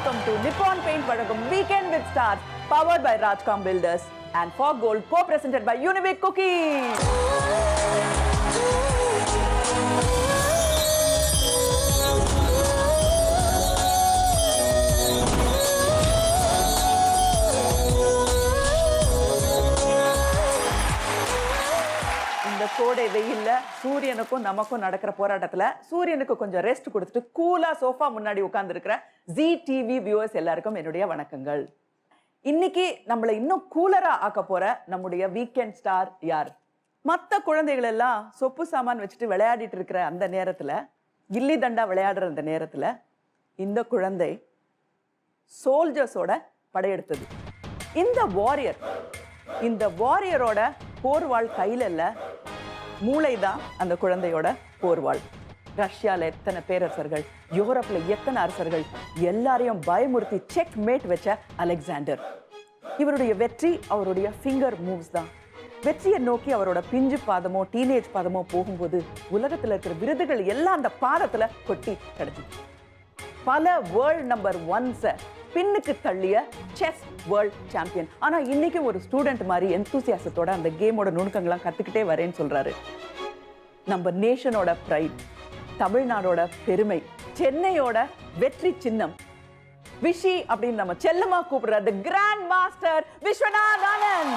welcome to Nippon Paint வழங்கும் Weekend with Stars, powered by Rajcom Builders and for Gold, co-presented by Unique Cookies. இந்த கோடை வெயில்ல சூரியனுக்கும் நமக்கும் நடக்கிற போராட்டத்துல சூரியனுக்கு கொஞ்சம் ரெஸ்ட் கொடுத்துட்டு கூலா சோஃபா முன்னாடி உட்கார்ந்து இருக்கிற ஜி டிவி வியூவர்ஸ் எல்லாருக்கும் என்னுடைய வணக்கங்கள். இன்னைக்கு நம்மள இன்னும் கூலரா ஆக்க போற நம்முடைய வீக்கெண்ட் ஸ்டார் யார்? மற்ற குழந்தைகள் எல்லாம் சொப்பு சாமான் வச்சுட்டு விளையாடிட்டு இருக்கிற அந்த நேரத்துல, கில்லி தண்டா விளையாடுற அந்த நேரத்துல இந்த குழந்தை சோல்ஜர்ஸோட படையெடுத்தது. இந்த வாரியரோட போர்வாள் கையில இல்ல, மூளைதான் அந்த குழந்தையோட போர்வாள். ரஷ்யால எத்தனை பேரரசர்கள், யூரோப்ல எத்தனை அரசர்கள் எல்லாரையும் பயமுறுத்தி செக் மேட் வச்ச அலெக்சாண்டர். இவருடைய வெற்றி அவருடைய ஃபிங்கர் மூவ்ஸ் தான். வெற்றியை நோக்கி அவரோட பிஞ்சு பாதமோ டீனேஜ் பாதமோ போகும்போது உலகத்துல இருக்கிற விருதுகள் எல்லாம் அந்த பாதத்துல கொட்டி கிடைச்சிச்சு. பல வேர்ல்ட் நம்பர் 1 பின்னுக்கு தள்ளிய செஸ் வேர்ல்ட் சாம்பியன். ஆனா இன்னைக்கு ஒரு ஸ்டூடெண்ட் மாதிரி எந்தூசியாசத்தோட அந்த கேமோட நுணுக்கங்கள்லாம் கத்துக்கிட்டே வரேன்னு சொல்றாரு. நம்ம நேஷனோட பிரைட், தமிழ்நாடோட பெருமை, சென்னையோட வெற்றி சின்னம், விஷி அப்படின்னு நம்ம செல்லமா கூப்பிடுற the grand master Viswanath Anand.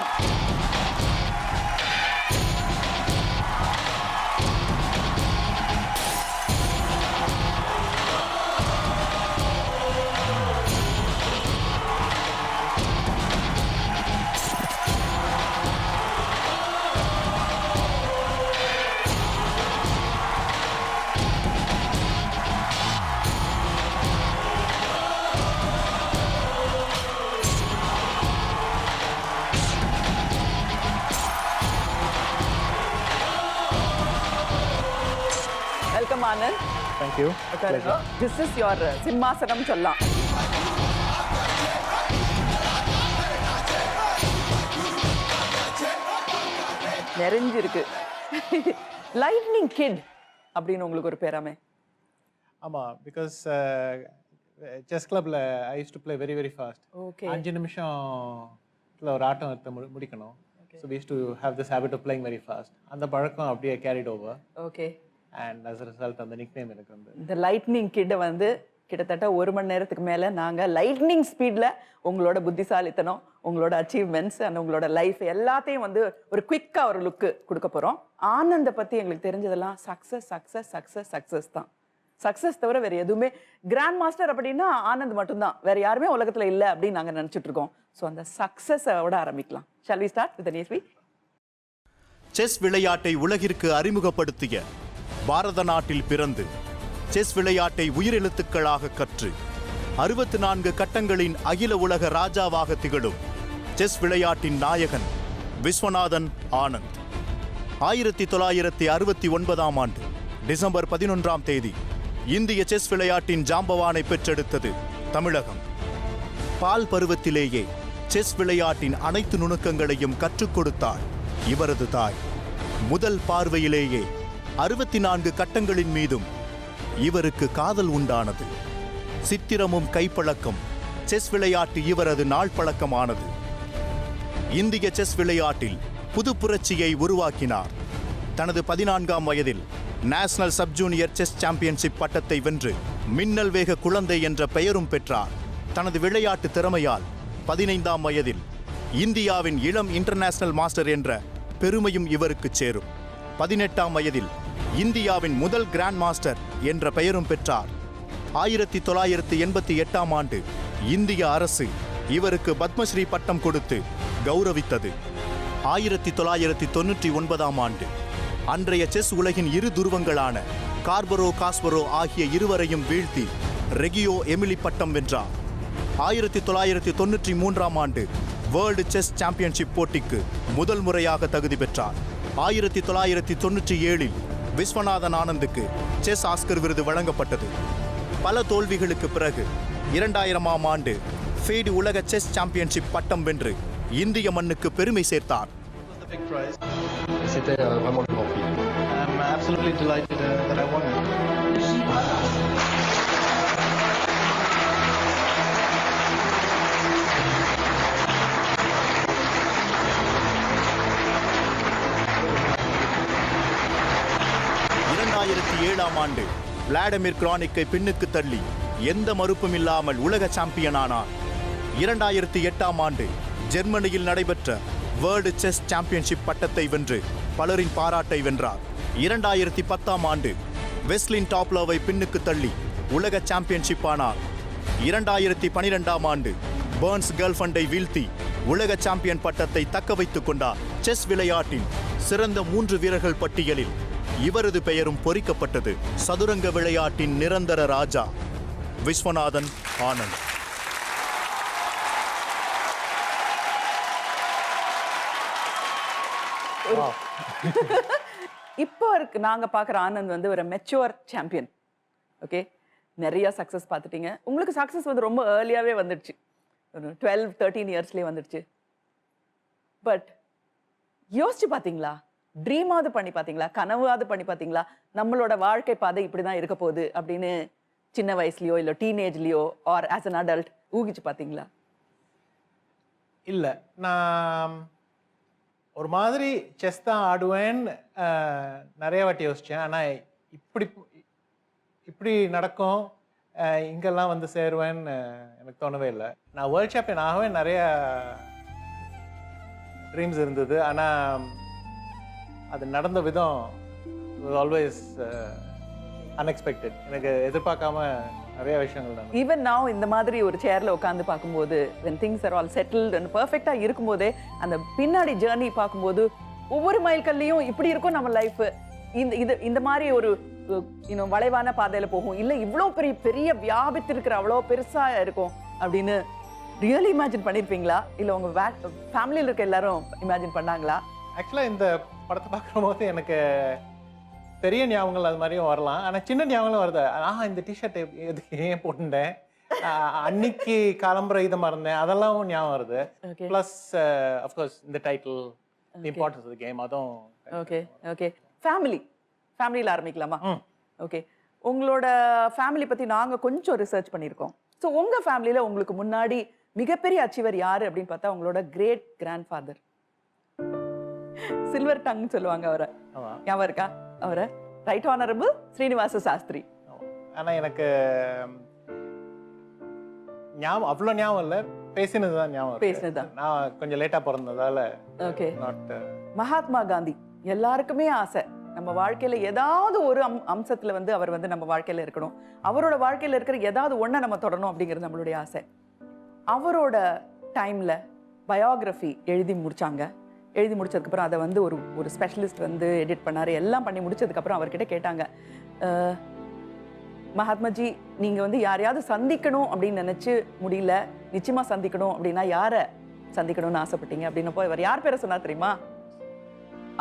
Welcome Anand. Thank you. Pleasure. This is your simhasanam சொல்லலாம். நிறைஞ்சிருக்கு. Lightning Kid அப்படின்னு உங்களுக்கு ஒரு பேராமே. ஆமா, because chess clubல I used to play very fast. Okay. 5 நிமிஷம்ல ஒரு ஆட்டம் எடுத்து முடிக்கணும். So we used to have this habit of playing very fast. அந்த பழக்கம் அப்படியே carried over. Okay. And as a result அந்த nickname எனக்கு வந்து இந்த லைட்னிங் கிட் வந்து கிட்டத்தட்ட 1 மணி நேரத்துக்கு மேல நாங்க லைட்னிங் ஸ்பீட்ல உங்களோட புத்திசாலித்தனம், உங்களோட அச்சீவ்மெண்ட்ஸ் அண்ட் உங்களோட லைஃப் எல்லாத்தையும் வந்து ஒரு குவிக்கா ஒரு லுக்கு கொடுக்க போறோம். ஆனந்த பத்தி எங்களுக்கு தெரிஞ்சதெல்லாம் சக்சஸ் தான். சக்சஸ் தவிர வேற எதுவுமே, கிராண்ட் மாஸ்டர் அப்படின்னா ஆனந்த் மட்டும்தான், வேற யாருமே உலகத்துல இல்லை அப்படின்னு நாங்க நினைச்சிட்டு இருக்கோம். ஸோ அந்த சக்சஸோட ஆரம்பிக்கலாம். Shall we start with the news? Chess விளையாட்டை உலகிற்கு அறிமுகப்படுத்திய, பாரத நாட்டில் பிறந்து செஸ் விளையாட்டை உயிரெழுத்துக்களாக கற்று 64 கட்டங்களின் அகில உலக ராஜாவாக திகழும் செஸ் விளையாட்டின் நாயகன் விஸ்வநாதன் ஆனந்த் 1969ஆம் ஆண்டு டிசம்பர் 11ஆம் தேதி இந்திய செஸ் விளையாட்டின் ஜாம்பவானை பெற்றெடுத்தது தமிழகம். பால் பருவத்திலேயே செஸ் விளையாட்டின் அனைத்து நுணுக்கங்களையும் கற்றுக் கொடுத்தார் இவரது தாய். முதல் பார்வையிலேயே 64 கட்டங்களின் மீதும் இவருக்கு காதல் உண்டானது. சித்திரமும் கைப்பழக்கம் செஸ் விளையாட்டு இவரது நாள் பழக்கமானது. இந்திய செஸ் விளையாட்டில் புது புரட்சியை உருவாக்கினார். தனது 14ஆம் வயதில் national sub junior chess championship பட்டத்தை வென்று மின்னல் வேக குழந்தை என்ற பெயரும் பெற்றார். தனது விளையாட்டு திறமையால் 15ஆம் வயதில் இந்தியாவின் இளம் இன்டர்நேஷனல் மாஸ்டர் என்ற பெருமையும் இவருக்கு சேரும். 18ஆம் வயதில் இந்தியாவின் முதல் கிராண்ட் மாஸ்டர் என்ற பெயரும் பெற்றார். 1988ஆம் ஆண்டு இந்திய அரசு இவருக்கு பத்மஸ்ரீ பட்டம் கொடுத்து கௌரவித்தது. 1999ஆம் ஆண்டு அன்றைய செஸ் உலகின் இரு துருவங்களான காஸ்பரோ ஆகிய இருவரையும் வீழ்த்தி ரெகியோ எமிலி பட்டம் வென்றார். 1993ஆம் ஆண்டு வேர்ல்டு செஸ் சாம்பியன்ஷிப் போட்டிக்கு முதல் முறையாக தகுதி பெற்றார். 1997இல் விஸ்வநாதன் ஆனந்துக்கு செஸ் ஆஸ்கர் விருது வழங்கப்பட்டது. பல தோல்விகளுக்கு பிறகு 2000ஆம் ஆண்டு ஃபேடு உலக செஸ் சாம்பியன்ஷிப் பட்டம் வென்று இந்திய மண்ணுக்கு பெருமை சேர்த்தார். 2007ஆம் ஆண்டு விளாடிமிர் கிரானிக்கை பின்னுக்கு தள்ளி எந்த மறுப்பும் இல்லாமல் உலக சாம்பியன் ஆனார். 2008ஆம் ஆண்டு ஜெர்மனியில் நடைபெற்ற வேர்ல்டு செஸ் சாம்பியன்ஷிப் பட்டத்தை வென்று பலரின் பாராட்டை வென்றார். 2010ஆம் ஆண்டு வெஸ்லின் டாப்லோவை பின்னுக்கு தள்ளி உலக சாம்பியன்ஷிப் ஆனார். 2012ஆம் ஆண்டு பர்ன்ஸ் கேர்ள்ஃபண்டை வீழ்த்தி உலக சாம்பியன் பட்டத்தை தக்க வைத்துக் கொண்டார். செஸ் விளையாட்டின் சிறந்த 3 வீரர்கள் பட்டியலில் இவரது பெயரும் பொறிக்கப்பட்டது. சதுரங்க விளையாட்டின் நிரந்தர ராஜா விஸ்வநாதன் ஆனந்த். இப்போ நாங்க பாக்குற ஆனந்த் வந்து ஒரு மெச்சூர் சாம்பியன். ஓகே, நிறைய சக்சஸ் பார்த்துட்டீங்க. உங்களுக்கு சக்சஸ் வந்து ரொம்ப ஏர்லியாவே வந்துடுச்சு, ஒரு 12-13 இயர்ஸ்லேயே வந்துடுச்சு. பட் யோசிச்சு பார்த்தீங்களா, ட்ரீமாவது பண்ணி பார்த்தீங்களா, கனவாவது பண்ணி பார்த்தீங்களா, நம்மளோட வாழ்க்கை பாதை இப்படி தான் இருக்க போகுது அப்படின்னு சின்ன வயசுலையோ இல்லை டீனேஜ்லேயோ ஆர் ஆஸ் அன் அடல்ட் ஊகிச்சு பார்த்தீங்களா? இல்லை, நான் ஒரு மாதிரி செஸ் தான் ஆடுவேன்னு நிறைய வாட்டி யோசித்தேன். ஆனால் இப்படி நடக்கும், இங்கெல்லாம் வந்து சேருவேன்னு எனக்கு தோணவே இல்லை. நான் வேர்ல்ட் சாம்பியன் ஆகவே நிறைய ட்ரீம்ஸ் இருந்தது. ஆனால் அது நடந்த விதம் ஆல்வேஸ் அன்எக்ஸ்பெக்டட். எனக்கு எதிர்பார்க்காம நிறைய விஷயங்கள் தான். ஈவன் now இந்த மாதிரி ஒரு சேர்ல உட்காந்து பார்க்கும்போது when things are all settled and perfectா இருக்கும்போதே அந்த பின்னாடி ஜேர்னி பார்க்கும்போது ஒவ்வொரு மைல்கல்லையும் இப்படி இருக்கும் நம்ம லைஃப், இந்த மாதிரி ஒரு இன்னும் வளைவான பாதையில போகும், இல்லை இவ்வளோ பெரிய பெரிய வியாபித்து இருக்கிற அவ்வளோ பெருசா இருக்கும் அப்படின்னு ரியலி இமேஜின் பண்ணியிருப்பீங்களா? இல்லை உங்க ஃபேமிலியில் இருக்க எல்லாரும் இமேஜின் பண்ணாங்களா? ஆக்சுவலாக இந்த படத்தை பார்க்குற போது எனக்கு பெரிய ஞாபகங்கள் அது மாதிரியும் வரலாம், ஆனால் சின்ன ஞாபகங்களும் வருது. இந்த டிஷர்ட் எதுக்கு ஏன் போட்டுட்டேன், அன்னைக்கு காலம்புரை இதை மறந்தேன், அதெல்லாம் ஞாபகம் வருது. ப்ளஸ் அஃப்கோர்ஸ் இந்த title, importance of the game, அதுவும். ஓகே ஓகே, ஃபேமிலியில் ஆரம்பிக்கலாமா? ஓகே, உங்களோட ஃபேமிலி பற்றி நாங்கள் கொஞ்சம் ரிசர்ச் பண்ணியிருக்கோம். ஸோ உங்கள் ஃபேமிலியில் உங்களுக்கு முன்னாடி மிகப்பெரிய அச்சீவர் யார் அப்படின்னு பார்த்தா உங்களோட great grand father, silver tongue சொல்லுவாங்க அவரை, ஞாபகம் இருக்கா அவரை? Right honourable Srinivasa Sastri. ஆனால் எனக்கு ஞாபகம் அவ்வளோ ஞாபகம் இல்லை, பேசினது தான் ஞாபகம். பேசினது நான் கொஞ்சம் லேட்டாக பிறந்ததால. ஓகே. மகாத்மா காந்தி எல்லாருக்குமே ஆசை, நம்ம வாழ்க்கையில ஏதாவது ஒரு அம்சத்துல வந்து அவர் வந்து நம்ம வாழ்க்கையில இருக்கணும், அவரோட வாழ்க்கையில இருக்கிற ஏதாவது ஒன்றை நம்ம தொடரணும் அப்படிங்கிறது நம்மளுடைய ஆசை. அவரோட டைம்ல பயோகிராஃபி எழுதி முடிச்சாங்க. எழுதி முடிச்சதுக்கப்புறம் அதை வந்து ஒரு ஸ்பெஷலிஸ்ட் வந்து எடிட் பண்ணார். எல்லாம் பண்ணி முடிச்சதுக்கப்புறம் அவர்கிட்ட கேட்டாங்க, மகாத்மாஜி நீங்கள் வந்து யாரையாவது சந்திக்கணும் அப்படின்னு நினச்சி முடியல, நிச்சயமாக சந்திக்கணும் அப்படின்னா யாரை சந்திக்கணும்னு ஆசைப்பட்டீங்க அப்படின்னப்போ இவர் யார் பேரை சொன்னா தெரியுமா?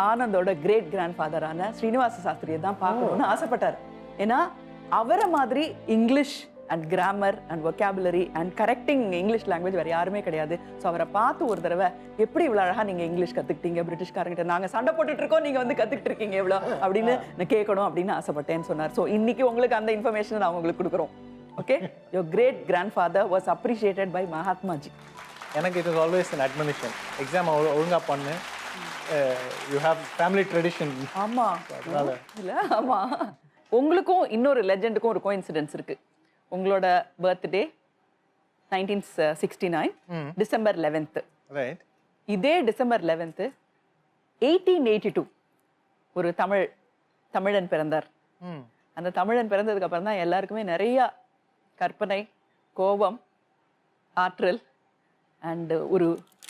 ஆனந்தோட கிரேட் கிராண்ட் ஃபாதரான ஸ்ரீனிவாச சாஸ்திரியை தான் பார்க்கணும்னு ஆசைப்பட்டார். ஏன்னா அவரை மாதிரி English and grammar and vocabulary and correcting English language வேறு யாருமே கிடையாது. ஸோ அவரை பார்த்து ஒரு தடவை எப்படி இவ்வளோ அழகாக நீங்கள் இங்கிலீஷ் கற்றுக்கிட்டீங்க, பிரிட்டிஷ்காரங்கிட்ட நாங்கள் சண்டை போட்டுட்டு இருக்கோம், நீங்கள் வந்து கற்றுக்கிட்டு இருக்கீங்க எவ்வளோ அப்படின்னு நான் கேட்கணும் அப்படின்னு ஆசைப்பட்டேன்னு சொன்னார். ஸோ இன்னைக்கு உங்களுக்கு அந்த இன்ஃபர்மேஷனை நான் உங்களுக்கு கொடுக்குறோம். Okay, your great grand father was appreciated by Mahatmaji. எனக்கு it is always an admission, exam ஒழுங்காக பண்ணு, யூ ஹேவ் ஃபேமிலி ட்ரெடிஷன். ஆமாம், இல்லை ஆமாம். உங்களுக்கும் இன்னொரு லெஜெண்டுக்கும் ஒரு கோஇன்சிடென்ஸ் இருக்குது. உங்களோட பர்த்டே 1969 டிசம்பர் 11th. இதே டிசம்பர் 11th 1882 ஒரு தமிழன் பிறந்தார். அந்த தமிழன் பிறந்ததுக்கு அப்புறம் தான் எல்லாருக்குமே நிறைய கற்பனை, கோபம், ஆற்றல் அண்ட்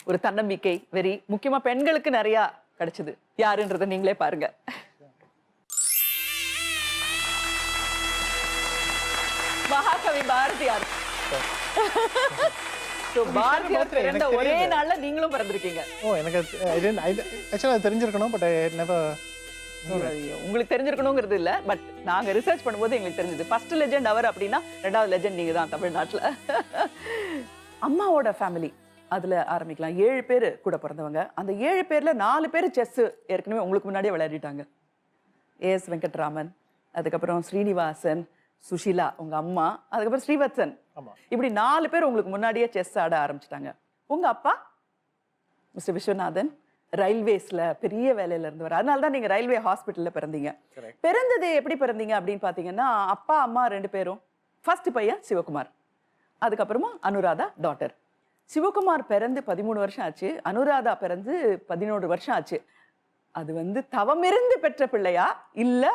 ஒரு தன்னம்பிக்கை, வெறி, முக்கியமா பெண்களுக்கு நிறைய கிடைச்சது. யாருன்றதை நீங்களே பாருங்க. மகாகவி பாரதியார். பாரதியார் பிறந்த ஒரே நாள்ல நீங்களும் பிறந்திருக்கீங்க. எனக்கு ஆக்சுவலா தெரிஞ்சிருக்கணும், பட் உங்களுக்கு தெரிஞ்சிருக்கணுங்கிறது இல்ல, பட் நாங்க ரிசர்ச் பண்ணும்போது எங்களுக்கு தெரிஞ்சது. ஃபர்ஸ்ட் லெஜெண்ட் அவர் அப்படின்னா ரெண்டாவது லெஜெண்ட் நீங்க தான் தமிழ்நாட்டுல. அம்மாவோட ஃபேமிலி அதுல ஆரம்பிக்கலாம். 7 பேர் கூட பிறந்தவங்க. அந்த 7 பேர்ல 4 பேர் செஸ் ஏற்கனவே உங்களுக்கு முன்னாடியே விளையாடிட்டாங்க. ஏஎஸ் வெங்கட்ராமன், அதுக்கப்புறம் ஸ்ரீனிவாசன், சுஷீலா உங்க அம்மா, அதுக்கப்புறம் ஸ்ரீவத்சன், இப்படி 4 பேர் உங்களுக்கு முன்னாடியே செஸ் ஆட ஆரம்பிச்சிட்டாங்க. உங்க அப்பா மிஸ்டர் விஸ்வநாதன், ரயில்வேஸ்ல பெரிய வேலையில இருந்தவர். அதனால தான் நீங்க ரயில்வே ஹாஸ்பிட்டல்ல பிறந்தீங்க. பிறந்தது எப்படி பிறந்தீங்க அப்படின்னு பாத்தீங்கன்னா, அப்பா அம்மா 2 பேரும். ஃபர்ஸ்ட் பையன் சிவகுமார், அதுக்கப்புறமா அனுராதா டாட்டர். சிவகுமார் பிறந்து 13 வருஷம் ஆச்சு, அனுராதா பிறந்து 11 வருஷம் ஆச்சு. அது வந்து தவமிருந்து பெற்ற பிள்ளையா இல்ல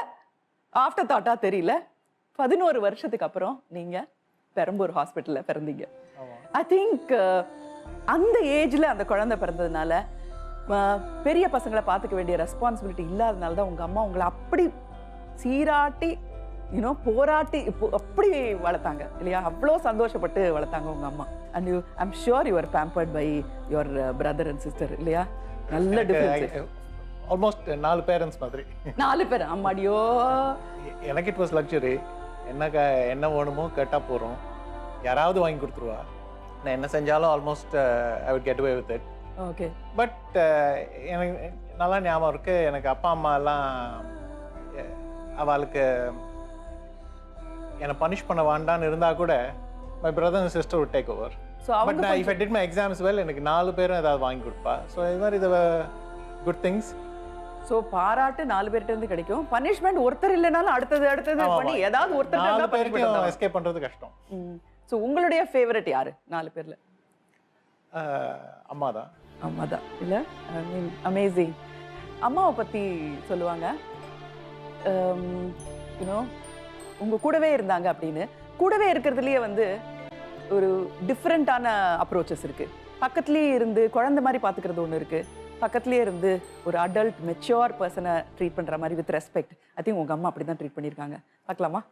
ஆஃப்டர் தாட்டா தெரியல. 11 வருஷத்துக்கு அப்புறம் நீங்க பெரம்பூர் ஹாஸ்பிட்டல்ல பிறந்தீங்க. ஐ திங்க் அந்த ஏஜ்ல அந்த குழந்தை பிறந்ததுனால பெரிய பசங்களை பார்த்துக்க வேண்டிய ரெஸ்பான்சிபிலிட்டி இல்லாதனால தான் உங்க அம்மா உங்களை அப்படி சீராட்டி போராட்டி அப்படி வளர்த்தாங்க இல்லையா? அவ்வளோ சந்தோஷப்பட்டு வளர்த்தாங்க உங்க அம்மா. And you I'm sure you are pampered by your brother and sister இல்லையா? நல்ல டிஃபரன்ஸ். ஆல்மோஸ்ட் 4 பேரண்ட்ஸ் மாதிரி. 4 பேர் அம்மாடியோ. எனக்கு இட் வாஸ் லக்ஸரி. என்ன வேணுமோ கேட்டால் போகிறோம், யாராவது வாங்கி கொடுத்துருவா. நான் என்ன செஞ்சாலும் almost I would get away with it. Okay. But எனக்கு நல்லா ஞாபகம் இருக்குது, எனக்கு அப்பா அம்மா எல்லாம் அவளுக்கு என்னை பனிஷ் பண்ண வேண்டான்னு இருந்தால் கூட my brother and sister would take over. But நான் if I did my exams well எனக்கு 4 பேரும் ஏதாவது வாங்கி கொடுப்பா. ஸோ இது மாதிரி இது குட் திங்ஸ். ஸோ பாராட்டு 4 பேர்கிட்ட இருந்து கிடைக்கும். பனிஷ்மெண்ட் ஒருத்தர் இல்லைனாலும் அடுத்தது பண்ணி ஏதாவது ஒருத்தர் 4 பேருக்கும் எஸ்கேப் பண்ணுறது கஷ்டம். ஸோ உங்களுடைய ஃபேவரட் யாரு 4 பேர்ல? அம்மா தான். அம்மா தான் இல்லை? ஐ மீன் அமேசிங். அம்மாவை பற்றி சொல்லுவாங்க, யூனோ உங்கள் கூடவே இருந்தாங்க அப்படின்னு. கூடவே இருக்கிறதுலையே வந்து ஒரு டிஃப்ரெண்ட்டான அப்ரோச்சஸ் இருக்குது. பக்கத்துலேயே இருந்து குழந்தை மாதிரி பார்த்துக்கிறது ஒன்று இருக்குது, பக்கத்துலேயே இருந்து ஒரு அடல்ட் மெச்சூர் பர்சனை ட்ரீட் பண்ணுற மாதிரி வித் ரெஸ்பெக்ட். ஐ திங்க் உங்கள் அம்மா அப்படி தான் ட்ரீட் பண்ணியிருக்காங்க. பார்க்கலாமா?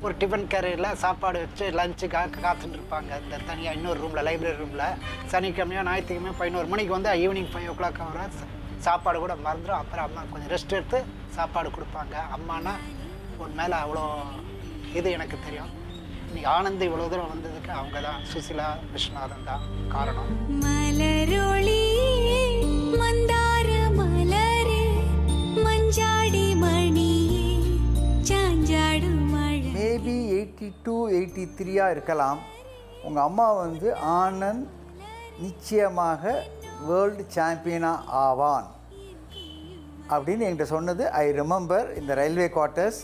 ஒரு டிஃபன் கேரியரில் சாப்பாடு வச்சு லஞ்சுக்காக காத்துட்டு இருப்பாங்க. இந்த தனியாக இன்னொரு ரூமில், லைப்ரரி ரூமில். சனிக்கிழமையோ ஞாயிற்றுக்கிழமையோ 11 மணிக்கு வந்து ஈவினிங் 5 o'clock வர சாப்பாடு கூட மறந்துடும். அப்புறம் அம்மா கொஞ்சம் ரெஸ்ட் எடுத்து சாப்பாடு கொடுப்பாங்க. அம்மானா உன் மேலே அவ்வளோ இது எனக்கு தெரியும். இன்னைக்கு ஆனந்த் இவ்வளோ தூரம் வந்ததுக்கு அவங்க தான், சுசிலா விஸ்வநாதன் தான் காரணம். மலரொளி மந்தார மலரே மஞ்சாடி மணி சாஞ்சாடு மழை. மேபி 82, 83 இருக்கலாம். உங்கள் அம்மா வந்து ஆனந்த் நிச்சயமாக வேர்ல்டு சாம்பியனாக ஆவான் அப்படின்னு என்கிட்ட சொன்னது ஐ ரிமெம்பர். இந்த ரயில்வே குவார்ட்டர்ஸ்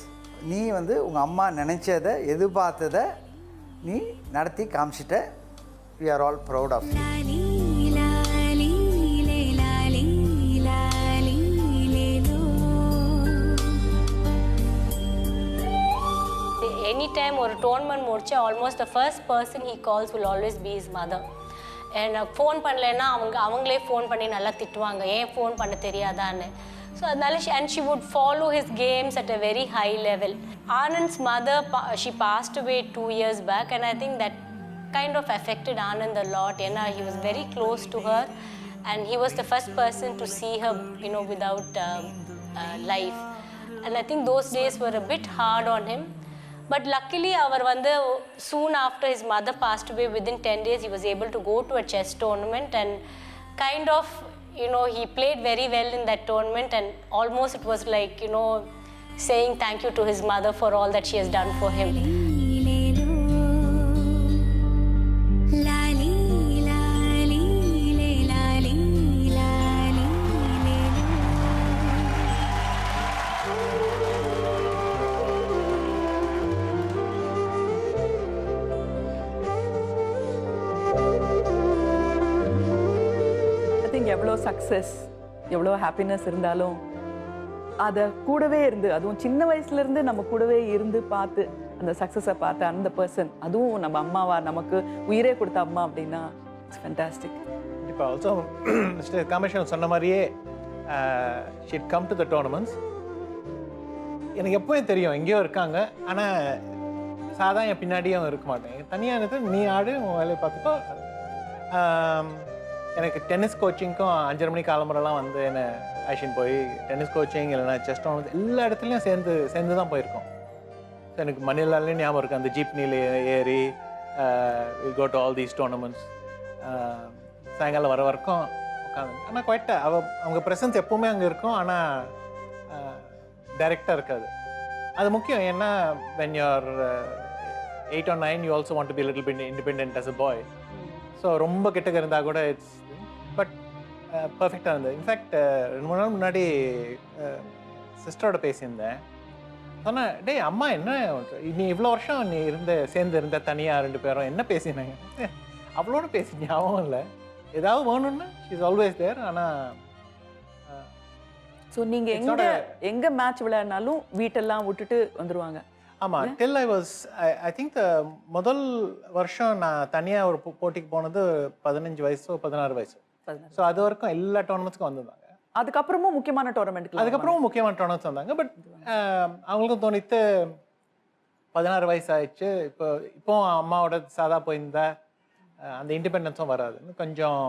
நீ வந்து உங்கள் அம்மா நினச்சதை எதிர்பார்த்ததை நீ நடத்தி காமிச்சிட்ட. We are all proud of you. Anytime ஒரு டோர்னமெண்ட் முடிச்சு almost the first person he calls will always be his mother. எனக்கு ஃபோன் பண்ணலைன்னா அவங்களே ஃபோன் பண்ணி நல்லா திட்டுவாங்க, ஏன் ஃபோன் பண்ண தெரியாதான்னு. ஸோ அதனால she would follow his games at a very high level. Anand's mother, she passed away 2 years back, and I think that kind of affected Anand a lot. He was very close to her, and he was the first person to see her without life. And I think those days were a bit hard on him. But luckily, soon after his mother passed away, within 10 days, he was able to go to a chess tournament and kind of, he played very well in that tournament, and almost it was like, saying thank you to his mother for all that she has done for him. எவ்வளோ success, எவ்வளோ happiness இருந்தாலும் அதை கூடவே இருந்து, அதுவும் சின்ன வயசுலேருந்து நம்ம கூடவே இருந்து பார்த்து அந்த சக்ஸஸை பார்த்த அந்த பர்சன், அதுவும் நம்ம அம்மாவா, நமக்கு உயிரே கொடுத்த அம்மா அப்படின்னா இட்ஸ் ஃபேண்டாஸ்டிக். இப்போ ஆல்சோ மிஸ்டர் காமேஷன் சொன்ன மாதிரியே sheet come to the tournaments. எனக்கு எப்போவே தெரியும் எங்கேயோ இருக்காங்க, ஆனால் சாதா என் பின்னாடியும் இருக்க மாட்டேன். தனியாக எனக்கு நீ ஆடு உன் வேலையை பார்த்துக்கோ. எனக்கு டென்னிஸ் கோச்சிங்க்கும் 5:30 மணிக்கு காலம்புறலாம் வந்து என்னை ஆக்ஷன் போய் டென்னிஸ் கோச்சிங் இல்லைனா செஸ் டோர்னமெண்ட் எல்லா இடத்துலையும் சேர்ந்து தான் போயிருக்கோம். ஸோ எனக்கு மணிலாலே ஞாபகம் இருக்குது, அந்த ஜீப்னியில் ஏறி go to all these tournaments. சாயங்காலம் வர வரைக்கும் உட்காந்து, ஆனால் குவைட்டாக அவங்க ப்ரெசன்ஸ் எப்போவுமே அங்கே இருக்கும், ஆனால் டைரெக்டாக இருக்காது. அது முக்கியம். ஏன்னா when you're 8 or 9 you also want to be a little bit independent as a boy. So ரொம்ப கிட்டக்க இருந்தால் கூட இட்ஸ் பட் பர்ஃபெக்டாக இருந்தது. இன்ஃபேக்ட் 2-3 நாள் முன்னாடி சிஸ்டரோட பேசியிருந்தேன். சொன்னேன், டேய் அம்மா என்ன நீ இவ்வளோ வருஷம் நீ சேர்ந்து இருந்த தனியாக 2 பேரும் என்ன பேசினாங்க? அவ்வளோன்னு பேசி ஞாபகம் இல்லை, ஏதாவது வேணும்னா ஷீஸ் ஆல்வேஸ் தேர். ஆனால் ஸோ நீங்கள் எங்கே மேட்ச் விளையாடினாலும் வீட்டெல்லாம் விட்டுட்டு வந்துடுவாங்க. ஆமாம், டில் ஐ திங்க் முதல் வருஷம் நான் தனியாக ஒரு போட்டிக்கு போனது 15 வயசோ 16 வயசு. ஸோ அது வரைக்கும் எல்லா டோர்னமெண்ட்ஸ்க்கும் வந்திருந்தாங்க. அதுக்கப்புறமும் முக்கியமான டோர்னமெண்ட்ஸ் வந்தாங்க. பட் அவங்களுக்கும் தோணித்து 16 வயசு ஆயிடுச்சு, இப்போ அம்மாவோட சாதா போயிருந்தா அந்த இண்டிபெண்டன்ஸும் வராது, கொஞ்சம்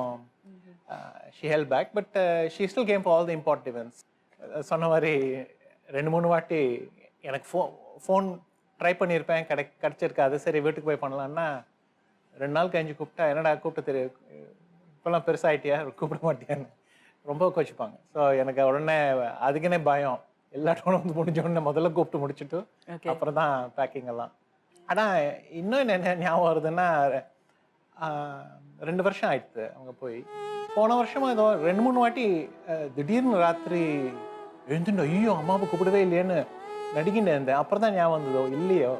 she help back. But she still came for all the important events. சொன்ன மாதிரி 2-3 வாட்டி எனக்கு ஃபோன் ட்ரை பண்ணியிருப்பேன், கிடச்சிருக்காது. சரி வீட்டுக்கு போய் பண்ணலான்னா 2 நாள் கழிஞ்சு கூப்பிட்டா, என்னடா கூப்பிட்டு தெரியும் இப்போல்லாம் பெருசாகிட்டியா கூப்பிட மாட்டியான்னு ரொம்ப கோச்சிப்பாங்க. ஸோ எனக்கு உடனே அதுக்குன்னே பயம். எல்லா டோர்னமெண்ட் முடிஞ்ச உடனே முதல்ல கூப்பிட்டு முடிச்சுட்டு அப்புறம் தான் பேக்கிங் எல்லாம். ஆனால் இன்னும் என்ன ஞாபகம் வருதுன்னா 2 வருஷம் ஆயிடுச்சு அவங்க போய். போன வருஷமும் ஏதோ 2-3 வாட்டி திடீர்னு ராத்திரி எழுந்துட்டு ஐயோ அம்மாவை கூப்பிடவே இல்லையேன்னு நடிக்கிட்டு இருந்தேன். அப்புறம் தான் ஞாபகம் வந்ததோ இல்லையோ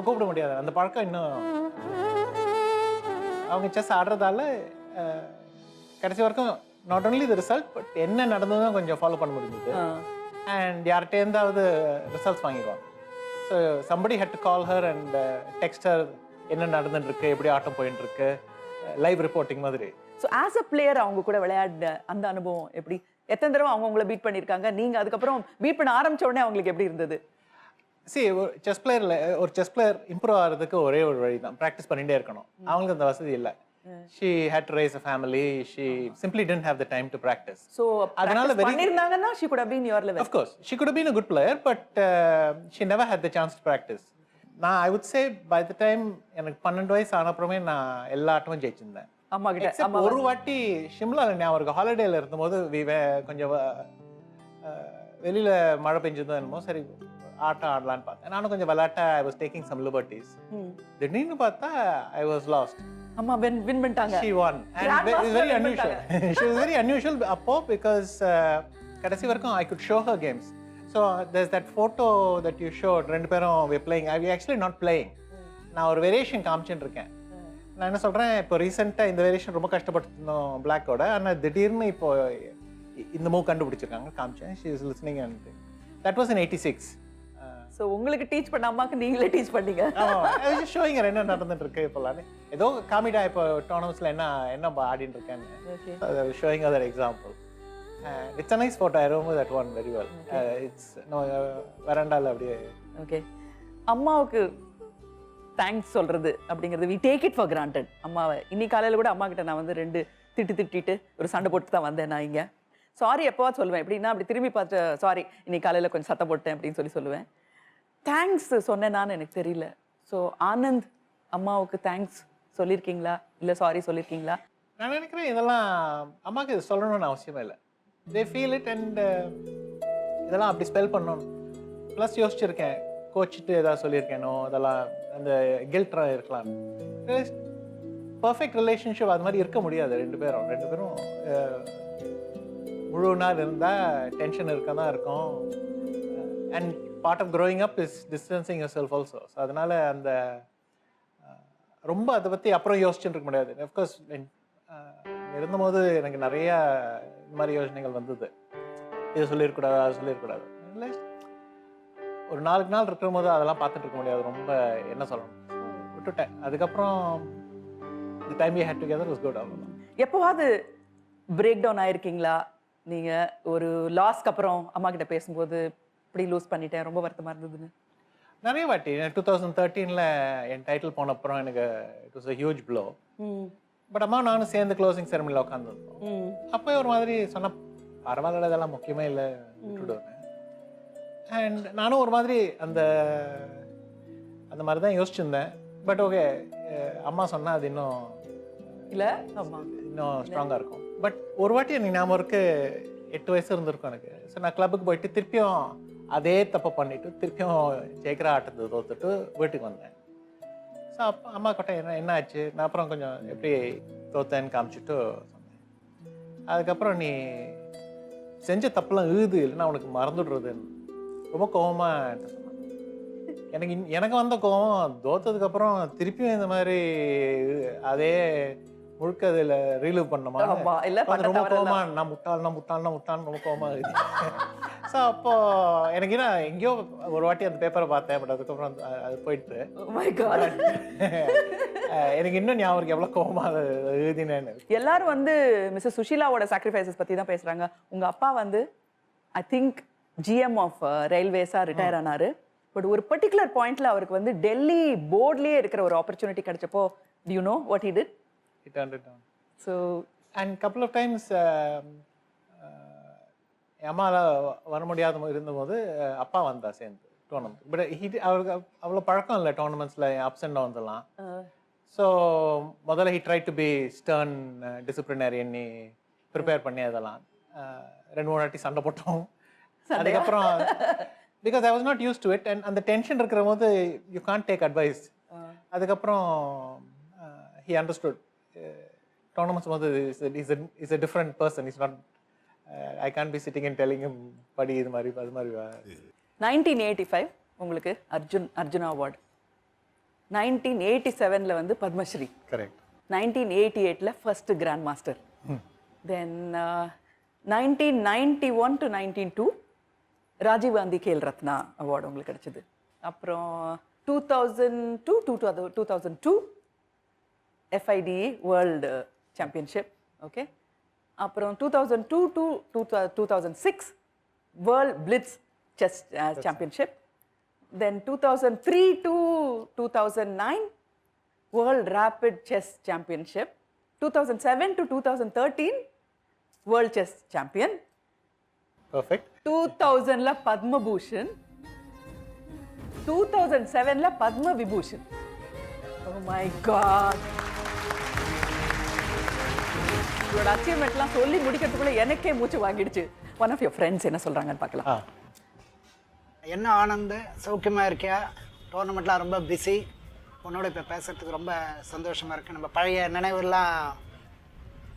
கூப்பிட முடியாது. அந்த பழக்கம் இன்னும் அவங்க செஸ் ஆடுறதால கடைசி வரைக்கும் not only the result but என்ன நடந்ததும் கொஞ்சம் ஃபாலோ பண்ண முடிஞ்சது. அண்ட் யார்கிட்ட இருந்தாவது ரிசல்ட்ஸ் வாங்கிடுவாங்க. So somebody had to call her and text her என்ன நடந்துட்டு இருக்கு, எப்படி ஆட்டம் போயிட்டு இருக்கு, லைவ் ரிப்போர்ட்டிங் மாதிரி. ஸோ ஆஸ் அ பிளேயர் அவங்க கூட விளையாட அந்த அனுபவம் எப்படி? எத்தனை தடவை அவங்க உங்களை பீட் பண்ணியிருக்காங்க? நீங்கள் அதுக்கப்புறம் பீட் பண்ண ஆரம்பிச்ச உடனே அவங்களுக்கு எப்படி இருந்தது? ஒரு செஸ் பிளேயர் இம்ப்ரூவ் ஆகிறதுக்கு ஒரே ஒரு வழி தான், ப்ராக்டிஸ் பண்ணிகிட்டே இருக்கணும். அவங்களுக்கு அந்த வசதி இல்லை. She had to raise a family. She simply didn't have the time to practice. So அதனால பண்ணிருந்தாங்கன்னா she could have been your level. Of course, she could have been a good player, but she never had the chance to practice. I would say by the time எனக்கு 12 வயசு ஆனப்புறமே நான் எல்லா ஆட்டமும் ஜெயிச்சிருந்தேன். அம்மா கிட்ட ஒரு வாட்டி ஷிம்லால ஞாபகம் இருக்கு, ஹாலிடேல இருந்தபோது கொஞ்சம் வெளியில மழை பெஞ்சதும் என்னமோ சரி ஆட்டம் ஆடலான்னு பார்த்தேன். நானும் கொஞ்சம் விளையாட்டா I was taking some liberties. திடீர்னு பார்த்தா I was lost. அம்மா வின் பண்ணிட்டாங்க. She won and it was very unusual. She was very unusual அப்போ because கடைசி வரைக்கும் I could show her games. So there's that photo that you showed, 2 பேரும் we're playing. I actually not playing. நான் ஒரு variation காமிச்சிட்டு இருக்கேன். நான் என்ன சொல்றேன், இப்போ ரீசெண்டா இந்த வேரியேஷன் ரொம்ப கஷ்டப்பட்டுருந்தோம் பிளாக்கோட, ஆனால் திடீர்னு இப்போ இந்த மூவ் கண்டுபிடிச்சிருக்காங்க, காமிச்சேன். She is listening and that was in 86. So உங்களுக்கு டீச் பண்ண அம்மாக்கு நீங்களே டீச் பண்ணீங்க. ஷோயிங் என்ன நடந்துட்டு இருக்கு இப்போலாம், ஏதோ காமிடா இப்போ டோர்னமெண்ட்ஸ்ல என்ன ஆடிட்டு இருக்கேன்னு showing other example. It's a nice photo. I remember that one very well. It's வெராண்டால அப்படியே. ஓகே, அம்மாவுக்கு தேங்க்ஸ் சொல்றது அப்படிங்கிறது we take it for granted. அம்மாவை இன்னைக்கு காலையில் கூட அம்மா கிட்ட நான் வந்து 2 திட்டிட்டு ஒரு சண்டை போட்டு தான் வந்தேன். நான் இங்கே சாரி எப்போவாது சொல்லுவேன், எப்படின்னா அப்படி திரும்பி பார்த்து சாரி இன்னைக்கு காலையில் கொஞ்சம் சத்தம் போட்டேன் அப்படின்னு சொல்லுவேன். தேங்க்ஸ் சொன்னேனான்னு எனக்கு தெரியல. ஸோ ஆனந்த், அம்மாவுக்கு தேங்க்ஸ் சொல்லியிருக்கீங்களா இல்லை சாரி சொல்லியிருக்கீங்களா? நான் நினைக்கிறேன் இதெல்லாம் அம்மாவுக்கு இது சொல்லணும்னு அவசியமே இல்லை. தே ஃபீல் இட் அண்ட் இதெல்லாம் அப்படி ஸ்பெல் பண்ணணும். ப்ளஸ் யோசிச்சிருக்கேன், கோச்சிட்டு ஏதாவது சொல்லியிருக்கேனோ, அதெல்லாம் அந்த கில்ட்ராக இருக்கலாம். பர்ஃபெக்ட் ரிலேஷன்ஷிப் அது மாதிரி இருக்க முடியாது. 2 பேரும் முழு நாள் இருந்தால் டென்ஷன் இருக்க தான் இருக்கும். And part of growing up is distancing your self also. So அதனால் அந்த ரொம்ப அதை பற்றி அப்புறம் யோசிச்சுட்டு இருக்க முடியாது. அஃப்கோர்ஸ் இருந்தபோது எனக்கு நிறையா இந்த மாதிரி யோசனைகள் வந்தது, இதை சொல்லியிருக்கூடாது அதை சொல்லியிருக்கூடாது. இல்லை, ஒரு 4 நாள் இருக்கிற போது அதெல்லாம் பார்த்துட்டு இருக்க முடியாது, ரொம்ப என்ன சொல்லணும் விட்டுட்டேன். அதுக்கப்புறம் the time we had together was good. அவ்வளவுதான். எப்போவாது பிரேக் டவுன் ஆயிருக்கீங்களா நீங்க ஒரு லாஸ்க்கு அப்புறம் அம்மா கிட்ட பேசும்போது இப்படி லூஸ் பண்ணிட்டேன் ரொம்ப வருத்தமா இருந்ததுன்னு? நிறைய வாட்டி 2013ல என் டைட்டில் போன அப்புறம் எனக்கு it was a huge blow. But அம்மா நானும் சேர்ந்து க்ளோசிங் செரமனியில் உட்காந்துருந்தோம். அப்போ ஒரு மாதிரி சொன்ன பரவாயில்ல, இதெல்லாம் முக்கியமே இல்லை, விட்டுடுவேன். அண்ட் நானும் ஒரு மாதிரி அந்த மாதிரி தான் யோசிச்சிருந்தேன். பட் ஓகே, அம்மா சொன்னால் அது இன்னும் இல்லை இன்னும் ஸ்ட்ராங்காக இருக்கும். பட் ஒரு வாட்டி எனக்கு ஞாபகம் இருக்கு, 8 வயசு இருந்திருக்கும் எனக்கு. ஸோ நான் கிளப்புக்கு போயிட்டு திருப்பியும் அதே தப்பை பண்ணிவிட்டு திருப்பியும் ஜெயிக்கிற ஆட்டத்தை தோத்துட்டு வீட்டுக்கு வந்தேன். ஸோ அப்போ அம்மா கிட்ட என்ன ஆச்சு, நான் அப்புறம் கொஞ்சம் எப்படி தோத்தேன்னு காமிச்சிட்டு சொன்னேன். அதுக்கப்புறம் நீ செஞ்ச தப்புலாம் இல்லைன்னா உனக்கு மறந்துடுறதுன்னு ரொம்ப கோவமாக சொன்னேன். எனக்கு வந்த கோவம் தோத்ததுக்கப்புறம் திருப்பியும் இந்த மாதிரி அதே முழுக்க அதில் ரீலீவ் பண்ணமா ரொம்ப கோவமா, நான் முட்டாள் ரொம்ப கோவமா இருக்கு. ஸோ அப்போ எனக்கு என்ன எங்கேயோ ஒரு வாட்டி அந்த பேப்பரை பார்த்தேன். பட் அதுக்கப்புறம் அது போயிட்டு எனக்கு இன்னும் ஞாபகம் இருக்கு எவ்வளோ கோவமா அதை எழுதினேன்னு. எல்லாரும் வந்து மிஸ்ஸஸ் சுஷீலாவோட சாக்ரிஃபைசஸ் பற்றி தான் பேசுகிறாங்க. உங்கள் அப்பா வந்து ஐ திங்க் GM ஆஃப் ரயில்வேஸாக ரிட்டையர் ஆனார். பட் ஒரு பர்டிகுலர் பாயிண்ட்ல அவருக்கு வந்து டெல்லி போர்ட்லேயே இருக்கிற ஒரு ஆப்பர்ச்சுனிட்டி கிடைச்சப்போ do you know what he did? He turned it down. So and couple of times அம்மால வர முடியாத இருந்தபோது அப்பா வந்தா சேர்ந்து டோர்னமெண்ட். பட் அவருக்கு அவ்வளோ பழக்கம் இல்லை டோர்னமெண்ட்ஸில் அப்ஸ் அண்ட் டவுன்ஸ் எல்லாம். ஸோ முதல்ல he tried to be stern disciplinarian நீ ப்ரிப்பேர் பண்ணி அதெல்லாம் 2-3 வாட்டி சண்டை போட்டோம். அதுக்கப்புறம் because I was not used to it and அந்த டென்ஷன் இருக்கிற போது you can't take advice. அதுக்கப்புறம் he understood tournaments போது is a different person. He's not I can't be sitting and telling him படி இது மாதிரி அது மாதிரி. 1985 உங்களுக்கு அர்ஜுனா அவார்டு, 1987ல வந்து பத்மஸ்ரீ, கரெக்ட், 1988ல first grand master, then 1991 to 92 Rajiv Gandhi Khel Ratna award உங்களுக்கு கிடைச்சது. அப்புறம் 2002 FIDE வேர்ல்டு சாம்பியன்ஷிப். ஓகே, அப்புறம் 2002 to 2006 world blitz chess championship. Then 2003 to 2009 world rapid chess championship. 2007 to 2013 world chess champion. Perfect. 2000ல பத்மபூஷன், 2007ல Padma Vibhushan. Oh my God. உங்களோட அச்சீவ்மெண்ட்லாம் சொல்லி முடிக்கிறதுக்குள்ள எனக்கே மூச்சு வாங்கிடுச்சு. ஒன் ஆஃப் யுவர் ஃப்ரெண்ட்ஸ் என்ன சொல்றாங்கன்னு பார்க்கலாம். என்ன ஆனந்த், சௌக்கியமாக இருக்கியா? டோர்னமெண்ட்லாம் ரொம்ப பிஸி. உன்னோட இப்போ பேசுகிறதுக்கு ரொம்ப சந்தோஷமாக இருக்குது. நம்ம பழைய நினைவெல்லாம்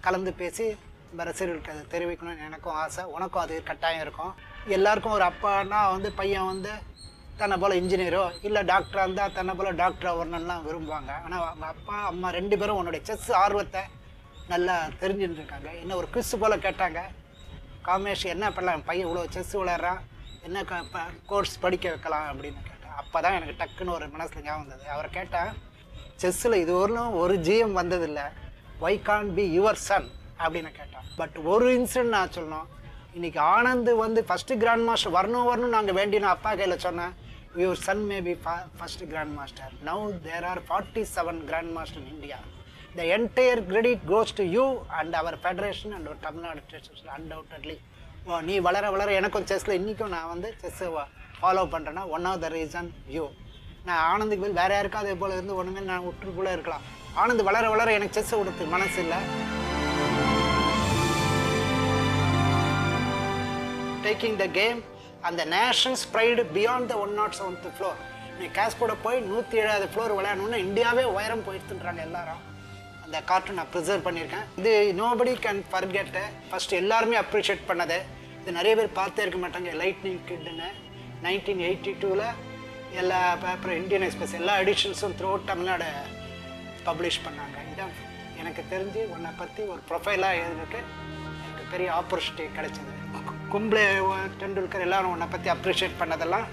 கலந்து பேசி நம்ம ரசிகர்களுக்கு அதை தெரிவிக்கணும்னு எனக்கும் ஆசை, உனக்கும் அது கட்டாயம் இருக்கும். எல்லாருக்கும் ஒரு அப்பானா வந்து பையன் வந்து தன்னை போல் இன்ஜினியரோ இல்லை டாக்டராக இருந்தால் தன்னை போல் டாக்டராக வரணும்லாம் விரும்புவாங்க. ஆனால் அவங்க அப்பா அம்மா 2 பேரும் உன்னோடைய செஸ் ஆர்வத்தை நல்லா தெரிஞ்சுட்டு இருக்காங்க. என்ன ஒரு குவிஸ் போல் கேட்டாங்க, காமேஷ் என்ன பண்ணலாம், பையன் இவ்வளோ செஸ் விளையாடுறான், என்ன கோர்ஸ் படிக்க வைக்கலாம் அப்படின்னு கேட்டேன். அப்போ தான் எனக்கு டக்குன்னு ஒரு மனசில் ஞாபகம் வந்தது. அவரை கேட்டேன், செஸ்ஸில் இது ஒரு GM வந்ததில்லை, why can be your son அப்படின்னு கேட்டான். பட் ஒரு இன்சிடென்ட் நான் சொல்லணும். இன்றைக்கி ஆனந்த் வந்து ஃபஸ்ட்டு கிராண்ட் மாஸ்டர் வரணும் நாங்கள் வேண்டினோம். அப்பா கையில் சொன்னேன், your son may be first grand master. Now there are 47 grand master in India. The entire credit goes to you and our federation and our Tamil Nadu chess undoubtedly. நீ வளர எனக்கும் செஸ்ஸில் இன்றைக்கும் நான் வந்து செஸ்ஸை ஃபாலோ பண்ணுறேன்னா one of the reason you. நான் ஆனந்துக்கு மேல் வேறு யாருக்கும் அதே போல் இருந்து ஒன்றுமே நான் விட்டுக்குள்ளே இருக்கலாம். ஆனந்த் வளர எனக்கு செஸ்ஸை கொடுத்து மனசு இல்லை. டேக்கிங் த கேம் அந்த nations pride beyond the 107th floor. நீ கேஸ்கோட போய் 107வது ஃப்ளோர் விளையாடணுன்னு இந்தியாவே உயரம் போயிட்டுன்றாங்க எல்லாரும். அந்த கார்ட்டூன் நான் ப்ரிசர்வ் பண்ணியிருக்கேன். இது நோபடி கேன் ஃபர்கெட். ஃபஸ்ட்டு எல்லாருமே அப்ரிஷியேட் பண்ணது. இது நிறைய பேர் பார்த்தே இருக்க மாட்டாங்க. லைட்னிங் கிட்னு 1982ல் எல்லா பேப்பரும் இந்தியன் எக்ஸ்பிரஸ் எல்லா எடிஷன்ஸும் த்ரூ அவுட் தமிழ்நாடு பப்ளிஷ் பண்ணாங்க. இதான் எனக்கு தெரிஞ்சு உன்னை பற்றி ஒரு ப்ரொஃபைலாக எழுதுறதுக்கு எனக்கு பெரிய ஆப்பர்ச்சுனிட்டி கிடைச்சிது. கும்ப்ளே டெண்டுல்கர் எல்லாரும் உன்னை பற்றி அப்ரிஷியேட் பண்ணதெல்லாம்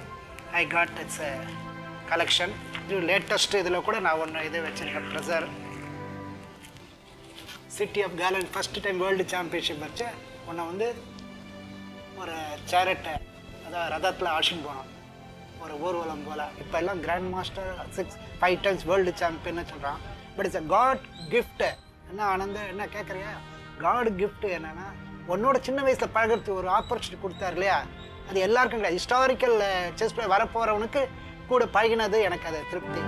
ஐ காட் இட்ஸ் கலெக்ஷன். இது லேட்டஸ்ட் இதில் கூட நான் ஒன்று இது வச்சுருக்கேன் ப்ரெசர். சிட்டி ஆஃப் கேலன் ஃபஸ்ட்டு டைம் வேர்ல்டு சாம்பியன்ஷிப் வச்சு உன்னை வந்து ஒரு சேரட்டை அதாவது ரதத்தில் ஆஷின் போனோம் ஒரு ஊர்வலம் போல். இப்போ எல்லாம் கிராண்ட் மாஸ்டர் 5 டைம்ஸ் வேர்ல்டு சாம்பியன்னு சொல்கிறான். But it's a god gift. என்ன ஆனந்த என்ன கேட்குறியா? காட் கிஃப்ட் என்னென்னா உன்னோட சின்ன வயசில் பழகிறதுக்கு ஒரு ஆப்பர்ச்சுனிட்டி கொடுத்தாரு இல்லையா, அது எல்லாருக்கும் கிடையாது. ஹிஸ்டாரிக்கல் செஸ் பிளே வரப்போகிறவனுக்கு கூட பழகினது எனக்கு அது திருப்தி.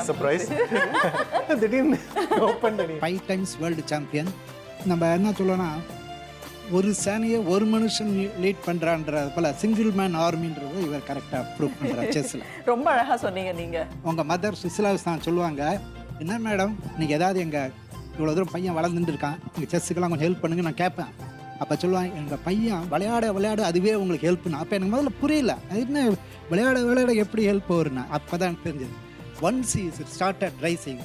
சர்ப்ரைஸ் திடீர்னு ஓப்பன் பண்ணி 5 டைம்ஸ் வேர்ல்டு சாம்பியன். நம்ம என்ன சொல்லணும்னா ஒரு சேனையை ஒரு மனுஷன் லீட் பண்ணுறான்றது போல் சிங்கிள் மேன் ஆர்மின்றது இவர் கரெக்டாக ப்ரூவ் பண்ணுறார் செஸ்ஸில். ரொம்ப அழகாக சொன்னீங்க நீங்கள். உங்கள் மதர் சுசிலாஸ் தான் சொல்லுவாங்க, என்ன மேடம் நீங்கள் ஏதாவது எங்கள் இவ்வளோ தூரம் பையன் வளர்ந்துட்டு இருக்கான், எங்கள் செஸ்ஸுக்கெல்லாம் கொஞ்சம் ஹெல்ப் பண்ணுங்க நான் கேட்பேன். அப்போ சொல்லுவாங்க எங்கள் பையன் விளையாட அதுவே உங்களுக்கு ஹெல்ப் பண்ணு. அப்போ எனக்கு முதல்ல புரியல, அது என்ன விளையாட எப்படி ஹெல்ப் வரும்னா அப்போ தான் தெரிஞ்சது. Once he started rising,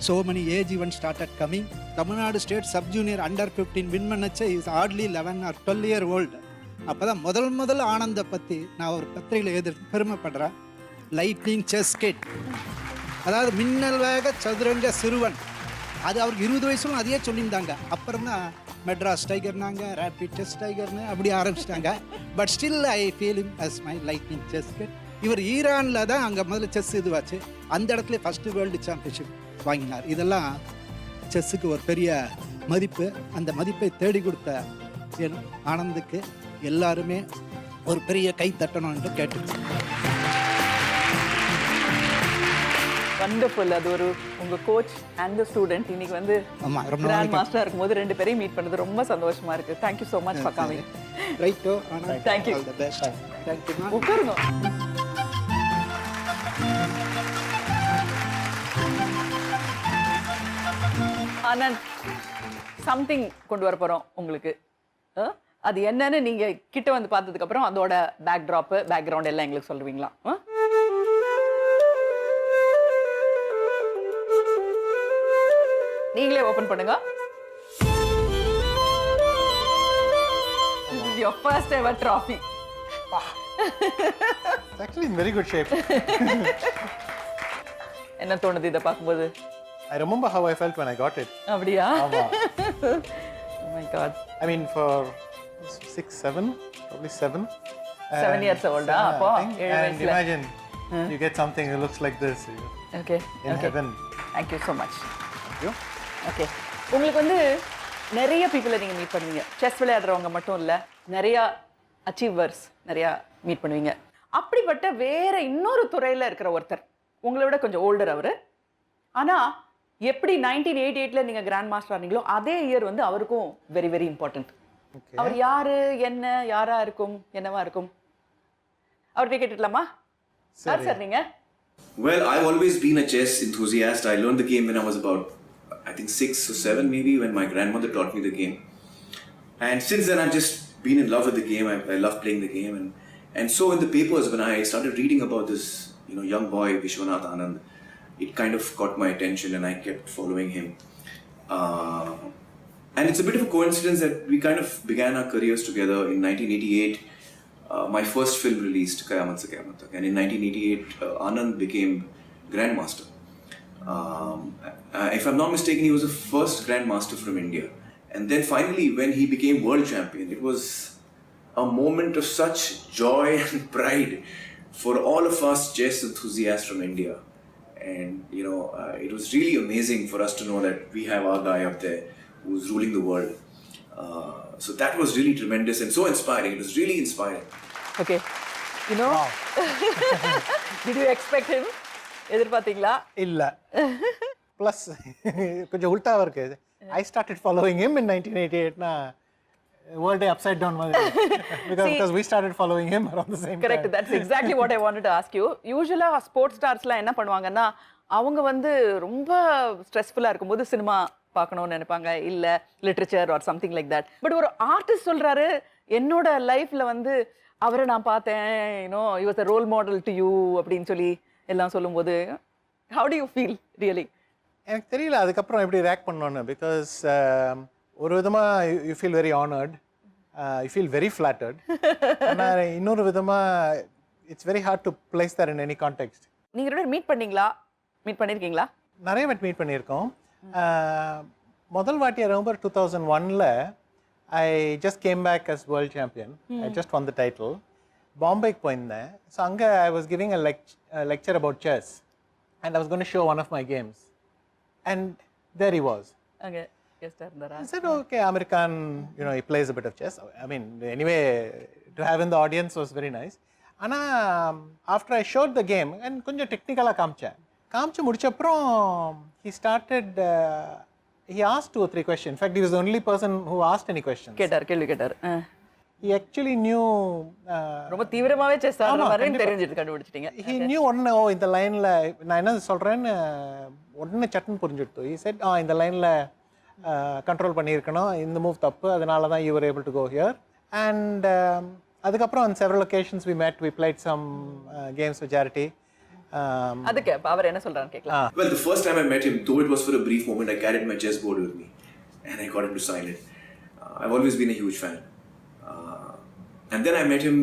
so many age events started coming. Tamil Nadu state sub junior under 15 win பண்ணச்ச is hardly 11 or 12 year old. அப்போ தான் முதல் ஆனந்தை பற்றி நான் ஒரு பத்திரிகையில் பெருமைப்படுறேன். லைட்னிங் செஸ் கிட், அதாவது மின்னல் வேக சதுரங்க சிறுவன். அது அவருக்கு 20 வயசுல அதையே சொல்லியிருந்தாங்க. அப்புறம் தான் மெட்ராஸ் டைகர்னாங்க, ரேபிட் செஸ் டைகர்னு அப்படி ஆரம்பிச்சிட்டாங்க. But still I feel him as my lightning chess kid. இவர் ஈரானில் தான் அங்கே முதல்ல செஸ் இதுவாச்சு, அந்த இடத்துல ஃபஸ்ட்டு வேர்ல்டு சாம்பியன்ஷிப் வாங்கினார். இதெல்லாம் செஸ்ஸுக்கு ஒரு பெரிய மதிப்பு. அந்த மதிப்பை தேடி கொடுத்த என் ஆனந்துக்கு எல்லாருமே ஒரு பெரிய கை தட்டணும் என்று கேட்டுக்கிறேன். வண்டர்ஃபுல். அது ஒரு உங்கள் கோச் அண்ட் ஸ்டூடெண்ட் இன்னைக்கு வந்து கிராண்ட் மாஸ்டர் இருக்கும்போது 2 பேரையும் மீட் பண்ணது ரொம்ப சந்தோஷமா இருக்கு. Thank you so much for coming. Righto, thank you. All the best. Thank you. உட்காருங்க. ஆனந்த், சம்திங் கொண்டு வர போறோம் உங்களுக்கு. அது என்னன்னு நீங்க கிட்ட வந்து பார்த்ததுக்கு அப்புறம் அதோட பேக்ட்ராப் பேக்ரவுண்ட் எல்லாம் எங்களுக்கு சொல்லுவீங்களா? நீங்களே ஓபன் பண்ணுங்க. This is your first ever trophy. It's actually in very good shape. என்ன தோணுது இத பாக்கும்போது? I remember how I felt when I got it. அப்படியா? ஆமா. Oh my god. I mean for 6, 7, probably 7. 7 years old. அப்போ 7 And வயசுல. imagine you get something that looks like this. Okay. In heaven. Thank you so much. Thank you. Okay, உங்களுக்கு வந்து நிறைய பீப்புளை நீங்கள் meet பண்ணுவீங்க. செஸ் விளையாடுறவங்க மட்டும் இல்லை, நிறையா அச்சீவர்ஸ் நிறையா மீட் பண்ணுவீங்க. அப்படிப்பட்ட வேற இன்னொரு துறையில் இருக்கிற ஒருத்தர், உங்களை விட கொஞ்சம் ஓல்டர் அவர். ஆனால் எப்படி 1988 நீங்கள் கிராண்ட் மாஸ்டர் ஆனீங்களோ அதே இயர் வந்து அவருக்கும் வெரி வெரி இம்பார்ட்டன்ட். அவர் யாரு, என்ன, யாரா இருக்கும், என்னவா இருக்கும், அவர்கிட்ட கேட்டுக்கலாமா? சார் நீங்க? Well, I've always been a chess enthusiast. I learned the game when I was about, I think 6 or 7 maybe, when my grandmother taught me the game. And since then I've just been in love with the game. I love playing the game. And so in the papers, when I started reading about this, young boy, Vishwanath Anand, it kind of caught my attention and I kept following him. And it's a bit of a coincidence that we kind of began our careers together. In 1988, my first film released, Kayamat Se Kayamat Tak. And in 1988, Anand became Grandmaster. If I'm not mistaken, he was the first Grandmaster from India. And then finally, when he became world champion, it was a moment of such joy and pride for all of us chess enthusiasts from India. And it was really amazing for us to know that we have our guy up there who's ruling the world. So that was really tremendous and so inspiring. It was really inspiring. Okay. Wow. Did you expect him? எதிர்பார்த்தீங்களா? இல்ல. Plus கொஞ்சம் உல்டாவா இருக்கு. I started following him in 1988 na world day upside down மாதிரி. because we started following him around the same correct time. That's exactly what I wanted to ask you. Usually sports starsலாம் என்ன பண்ணுவாங்கன்னா அவங்க வந்து ரொம்ப ஸ்ட்ரெஸ்ஃபுல்லா இருக்கும்போது cinema பார்க்கணும்னு நினைப்பாங்க, இல்ல literature or something like that. But ஒரு ஆர்டிஸ்ட் சொல்றாரு என்னோட லைஃப்ல வந்து அவரை நான் பார்த்தேன், he was a role model to you அப்படின்னு சொல்லி எல்லாம் சொல்லும்போது how do you feel really? எனக்கு தெரியல அதுக்கப்புறம் எப்படி ரியாக்ட் பண்ணணும்னு. பிகாஸ் ஒரு விதமாக you feel very honoured, you feel very flattered. ஆனால் இன்னொரு விதமாக it's very hard to place there in any context. நீங்க 2 பேரும் மீட் பண்ணிருக்கீங்களா? நிறைய வாட்டி மீட் பண்ணியிருக்கோம். முதல் வாட்டி I remember 2001 I just came back as world champion. I just won the title. பாம்பேக்கு போயிருந்தேன். ஸோ அங்கே I was giving a lecture about chess and I was going to show one of my games and there he was. அங்க கெஸ்டா இருந்தாரா? I said, okay, American, you know, he plays a bit of chess. I mean, anyway, to have in the audience was very nice. ஆனால் after I showed the game and கொஞ்சம் டெக்னிக்கலாக காமிச்சு முடிச்சப்புறம் he started, he asked 2 or 3 questions. In fact, he was the only person who asked any questions. கேள்வி கேட்டார். He actually knew, ரொம்ப தீவிரமாவே chess ஆடுற மாதிரி தெரிஞ்சிட்டு கண்டுபிடிச்சிட்டீங்க. he knew ஒன்னு இந்த லைன்ல நான் என்ன சொல்றேன்னு உடனே சட்டன் புரிஞ்சிடுது. He said, இந்த லைன்ல கண்ட்ரோல் பண்ணியிருக்கணும், இந்த மூவ் தப்பு, அதனால தான் you were able to go here. And அதுக்கப்புறம் on several occasions we met, we played some games for charity. அதுக்கு அவர் என்ன சொல்றான்னு கேக்கலாம். Well, the first time I met him, though it was for a brief moment, I carried my chessboard with me and I got him to sign it. I've always been a huge fan. And then I met him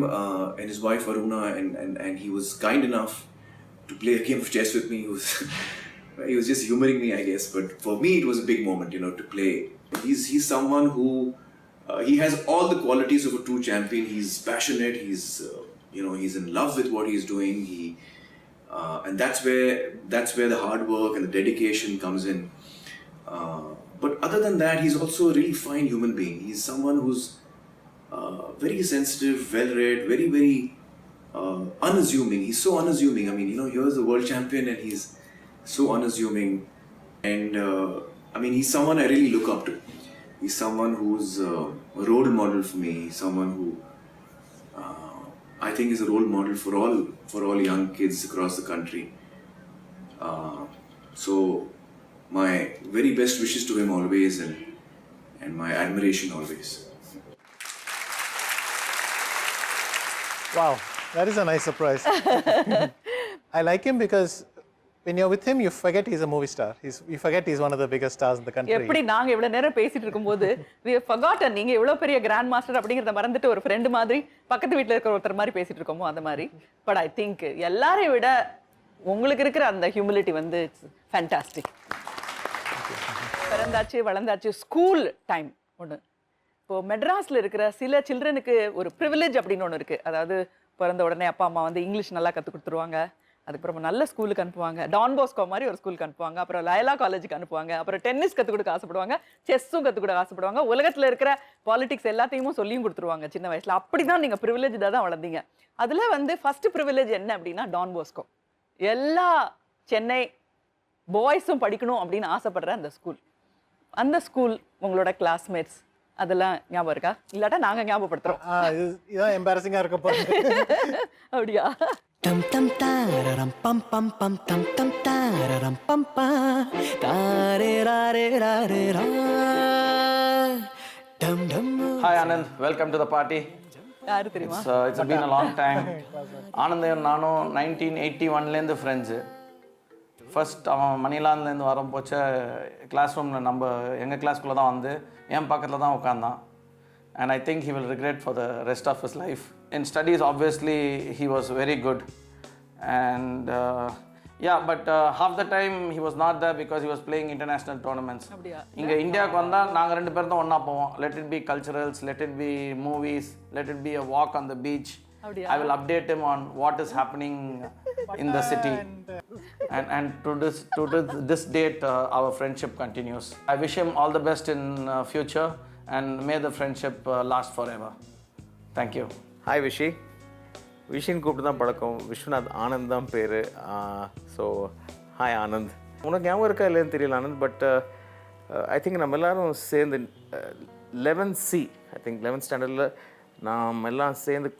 and his wife Aruna, and he was kind enough to play a game of chess with me. He was just humoring me, I guess. But for me, it was a big moment, you know, to play. He's someone who he has all the qualities of a true champion. He's passionate. He's he's in love with what he's doing. And that's where the hard work and the dedication comes in. But other than that, he's also a really fine human being. He's someone who's very sensitive, well-read, very, very unassuming. He's so unassuming. I mean, you know, here's the world champion and he's so unassuming. And I mean, he's someone I really look up to. He's someone who's a role model for me. He's someone who I think is a role model for all young kids across the country. So my very best wishes to him always, and my admiration always. Wow, that is a nice surprise. I like him because when you're with him, you forget he's a movie star. You forget he's one of the biggest stars in the country. எப்படி நாங்க இவ்வளவு நேரம் பேசிட்டு இருக்கும்போது we have forgotten நீங்க எவ்வளவு பெரிய grand master அப்படிங்கறத மறந்துட்டு ஒரு ஃப்ரெண்ட் மாதிரி பக்கத்து வீட்ல இருக்கிற ஒருத்தர் மாதிரி பேசிட்டு இருக்கோமோ அந்த மாதிரி. பட் ஐ திங்க் எல்லாரையும் விட உங்களுக்கு இருக்கிற அந்த ஹியூமிலிட்டி வந்து இட்ஸ் ஃபேண்டாஸ்டிக். பிறந்தாச்சு வளர்ந்தாச்சு ஸ்கூல் டைம் ஒன்று. இப்போ மெட்ராஸில் இருக்கிற சில சில்ட்ரனுக்கு ஒரு ப்ரிவிலேஜ் அப்படின்னு ஒன்று இருக்குது. அதாவது பிறந்த உடனே அப்பா அம்மா வந்து இங்கிலீஷ் நல்லா கற்றுக் கொடுத்துருவாங்க, அதுக்கப்புறம் நல்ல ஸ்கூலுக்கு அனுப்புவாங்க, டான் போஸ்கோ மாதிரி ஒரு ஸ்கூலுக்கு அனுப்புவாங்க, அப்புறம் லயலா காலேஜுக்கு அனுப்புவாங்க, அப்புறம் டென்னிஸ் கற்றுக் கொடுக்க ஆசைப்படுவாங்க, செஸ்ஸும் கற்றுக் கொடுக்க ஆசைப்படுவாங்க, உலகத்தில் இருக்கிற பாலிடிக்ஸ் எல்லாத்தையும் சொல்லியும் கொடுத்துருவாங்க சின்ன வயசில். அப்படி தான் நீங்கள் ப்ரிவிலேஜாக தான் வளர்ந்தீங்க. அதில் வந்து ஃபஸ்ட்டு ப்ரிவிலேஜ் என்ன அப்படின்னா டான் போஸ்கோ. எல்லா சென்னை பாய்ஸும் படிக்கணும் அப்படின்னு ஆசைப்படுற அந்த ஸ்கூல் உங்களோட கிளாஸ்மேட்ஸ் அதெல்லாம் ஞாபகம் இருக்கா? இல்லாட்டா நாங்க ஞாபகப்படுத்துறோம். இதான் எம்பாரசிங்கா இருக்க போகுது. அப்படியா? டம் டம் தாரரம் பம் பம் பம் டம் டம் தாரரம் பம் பா தாரே ராரே ராரே ரா டம் டம். Hi Anand, welcome to the party. யாரு தெரியுமா? It's been a long time. ஆனந்தையும் நானும் 1981லேருந்து ஃப்ரெண்ட்ஸு. ஃபர்ஸ்ட் அவன் மணிலாந்துலேருந்து வரும்போச்ச கிளாஸ் ரூமில் எங்கள் கிளாஸ்க்குள்ளே தான் வந்து என் பக்கத்தில் தான் உட்காந்தான். And I think he will regret for the rest of his life. In studies, obviously, he was very good. And but half the time he was not there because he was playing international tournaments. இங்கே இந்தியாவுக்கு வந்தால் நாங்கள் 2 பேர் தான் ஒன்றா போவோம். Let it be culturals, let it be movies, let it be a walk on the beach. I will update him on what is happening in the city. And to this date, our friendship continues. I wish him all the best in future. And may the friendship last forever. Thank you. Hi Vishi. Vishin கூப்பிட்டு தான் பழக்கம். விஸ்வநாத் ஆனந்த் தான் பேர். So hi Anand. உனக்கு ஞாபகம் இருக்கா இல்லைன்னு தெரியல ஆனந்த், பட் ஐ திங்க் நம்ம எல்லோரும் சேர்ந்து 11C ஐ திங்க் 11th ஸ்டாண்டர்டில் நாம் எல்லாம் சேர்ந்து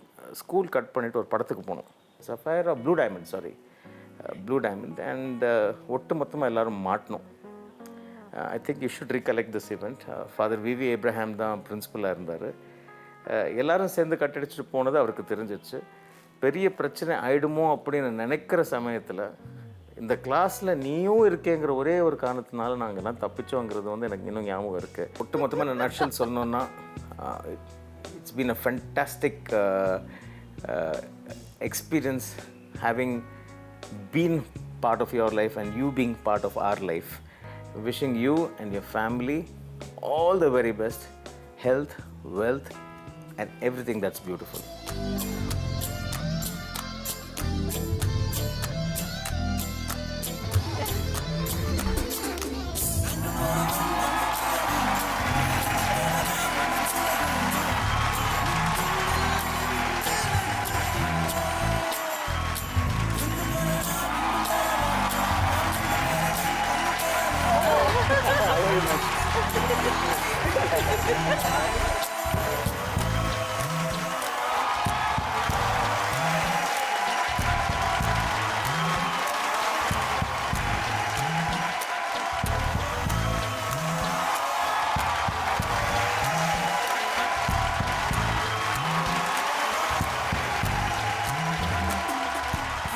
ஸ்கூல் கட் பண்ணிவிட்டு ஒரு படத்துக்கு போனோம். சஃபயர் ப்ளூ டைமண்ட் அண்ட் ஒட்டு மொத்தமாக எல்லோரும் மாட்டினோம். I think you should recollect this event. Father V.V. Abraham தான் பிரின்சிபலாக இருந்தார். எல்லோரும் சேர்ந்து கட்டடிச்சுட்டு போனது அவருக்கு தெரிஞ்சிச்சு. பெரிய பிரச்சனை ஆகிடுமோ அப்படின்னு நினைக்கிற சமயத்தில் இந்த கிளாஸில் நீயும் இருக்கேங்கிற ஒரே ஒரு காரணத்தினால நாங்கள்லாம் தப்பிச்சோங்கிறது வந்து எனக்கு இன்னும் ஞாபகம் இருக்குது. ஒட்டு மொத்தமாக நான் நட்ஷல் சொல்லணுன்னா it's been a fantastic experience having been part of your life and you being part of our life. Wishing you and your family all the very best, health, wealth and everything that's beautiful.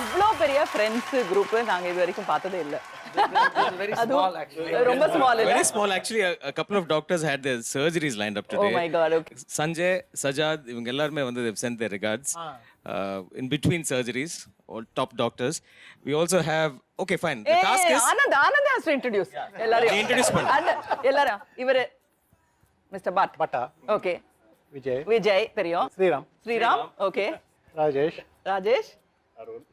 இவ்ளோ பெரிய friends group நாங்க இது வரைக்கும் பார்த்ததே இல்ல. Very small actually. ரொம்ப small இல்ல. Very small actually. A couple of doctors had their surgeries lined up today. Oh my god. Okay. Sanjay, Sajad, இவங்க எல்லாருமே வந்து they've sent their regards in between surgeries. All top doctors. We also have okay fine. The task is Anand has to introduce எல்லாரையும். நீ introduce பண்ணு. எல்லாரும் இவரு mister but. Patta, okay. Vijay, தெரியும். Sriram. Okay. Rajesh, Arun,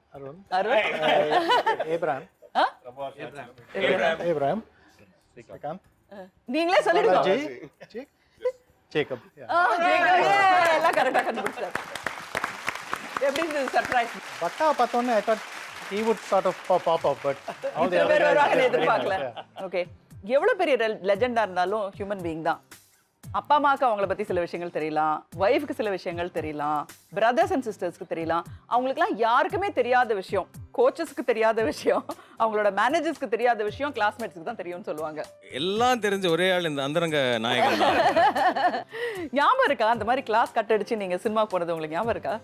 Abram, Srikanth, நீங்களே சொல்லிடுங்க. ஜேக்கப். எல்லாம் கரெக்டா கண்டுபிடிச்சார். எப்படி இருந்தது சர்ப்ரைஸ்? பட்டா பார்த்தோன்னே I thought he would sort of pop up, but all the இத்தனை other பேர் guys வருவாங்கன்னு were very எதிர்பார்க்கல. nice, yeah. ஓகே. எவ்வளவு பெரிய லெஜெண்டா இருந்தாலும் ஹியூமன் பீயிங் தான். அப்பா அம்மாவுக்கு அவங்கள பத்தி சில விஷயங்கள் தெரியலாம், ஒய்ஃபுக்கு சில விஷயங்கள் தெரியலாம், பிரதர்ஸ் அண்ட் சிஸ்டர்ஸ்க்கு தெரியலாம். அவங்களுக்குலாம் யாருக்குமே தெரியாத விஷயம், கோச்சஸ்க்கு தெரியாத விஷயம், அவங்களோட மேனேஜர்ஸ்க்கு தெரியாத விஷயம் கிளாஸ்மேட்ஸ்க்கு தான் தெரியும்னு சொல்லுவாங்க. எல்லாம் தெரிஞ்ச ஒரே ஆள் இந்த அந்தரங்க நாயகன் தான். ஞாபகம் இருக்கா அந்த மாதிரி கிளாஸ் கட் அடிச்சு நீங்க சினிமா போனது உங்களுக்கு ஞாபகம் இருக்கா?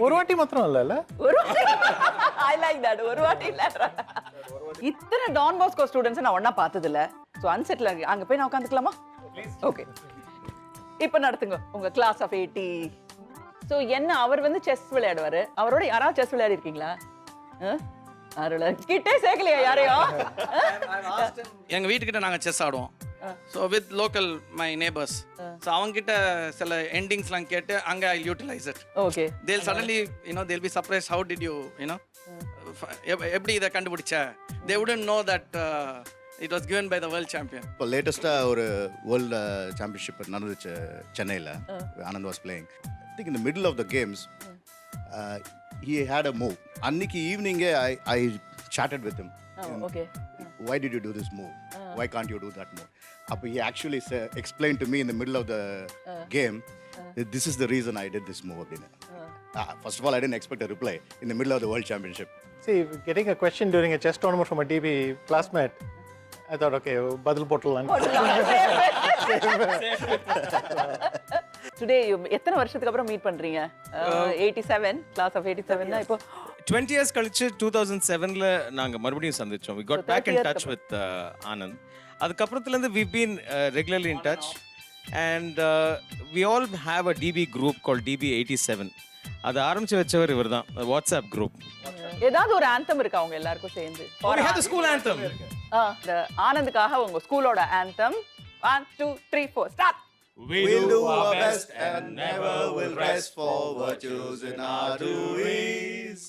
ஒரு வாட்டி மாத்திரம் இல்ல. ஒரு ஐ லைக் தட். ஒரு வாட்டி இல்ல. இத்தனை டான் பாஸ்கோ ஸ்டூடண்ட்ஸ் நான் ஒண்ணா பார்த்தது இல்ல. சோ அன்செட்டில் அங்க போய் நான் உட்காந்துக்கலாமா? ஓகே. இப்போ நடத்துங்க உங்க கிளாஸ் ஆஃப் 80. சோ என்ன அவர் வந்து செஸ் விளையாடுவாரு. அவரோட யாராவது செஸ் விளையாடி இருக்கீங்களா? அருள கிட்டே சேர்க்கலையா யாரையும்? எங்கள் வீட்டுக்கிட்ட நாங்கள் செஸ் ஆடுவோம். So with local my neighbours. So அவங்ககிட்ட சில எண்டிங்ஸ்லாம் கேட்டு அங்கே I utilise it. Okay. They'll suddenly they'll be surprise how did you எப்படி இதை கண்டுபிடிச்ச? They wouldn't know that it was given by the world champion. இப்போ லேட்டஸ்ட்டாக ஒரு வேர்ல்டு சாம்பியன்ஷிப் நடந்துச்சு சென்னையில். Anand was playing. I think in the middle of the games he had a move. அன்னைக்கு ஈவினிங்கே I chatted with him. Okay. Why did you do this move? Why can't you do that move? அப்போ he actually explained to me in the middle of the game that this is the reason I did this move அப்படின்னு. First of all, I didn't expect a reply in the middle of the world championship. See, getting a question during a chess tournament from a DB classmate, I thought, okay, badal போட்டுலாம். Today எத்தனை வருஷத்துக்கு அப்புறம் meet பண்றீங்க? 87 class of 87 தான். இப்போ 20 years கழிச்சு 2007ல நாங்க மறுபடியும் சந்திச்சோம். We got back in touch with Anand. அதுக்கப்புறத்துல இருந்து we've been regularly in touch and we all have a DB group called DB87. அது ஆரம்பிச்சு வச்சவர் இவர்தான். WhatsApp group. ஏதாவது ஒரு ஆந்தம் இருக்கா அவங்க எல்லாருக்கும் சேர்ந்து? We have the school anthem. இந்த ஆனந்துக்காக உங்க ஸ்கூலோட anthem 1 2 3 4 start. We'll do our best and never will rest, for virtues in our doings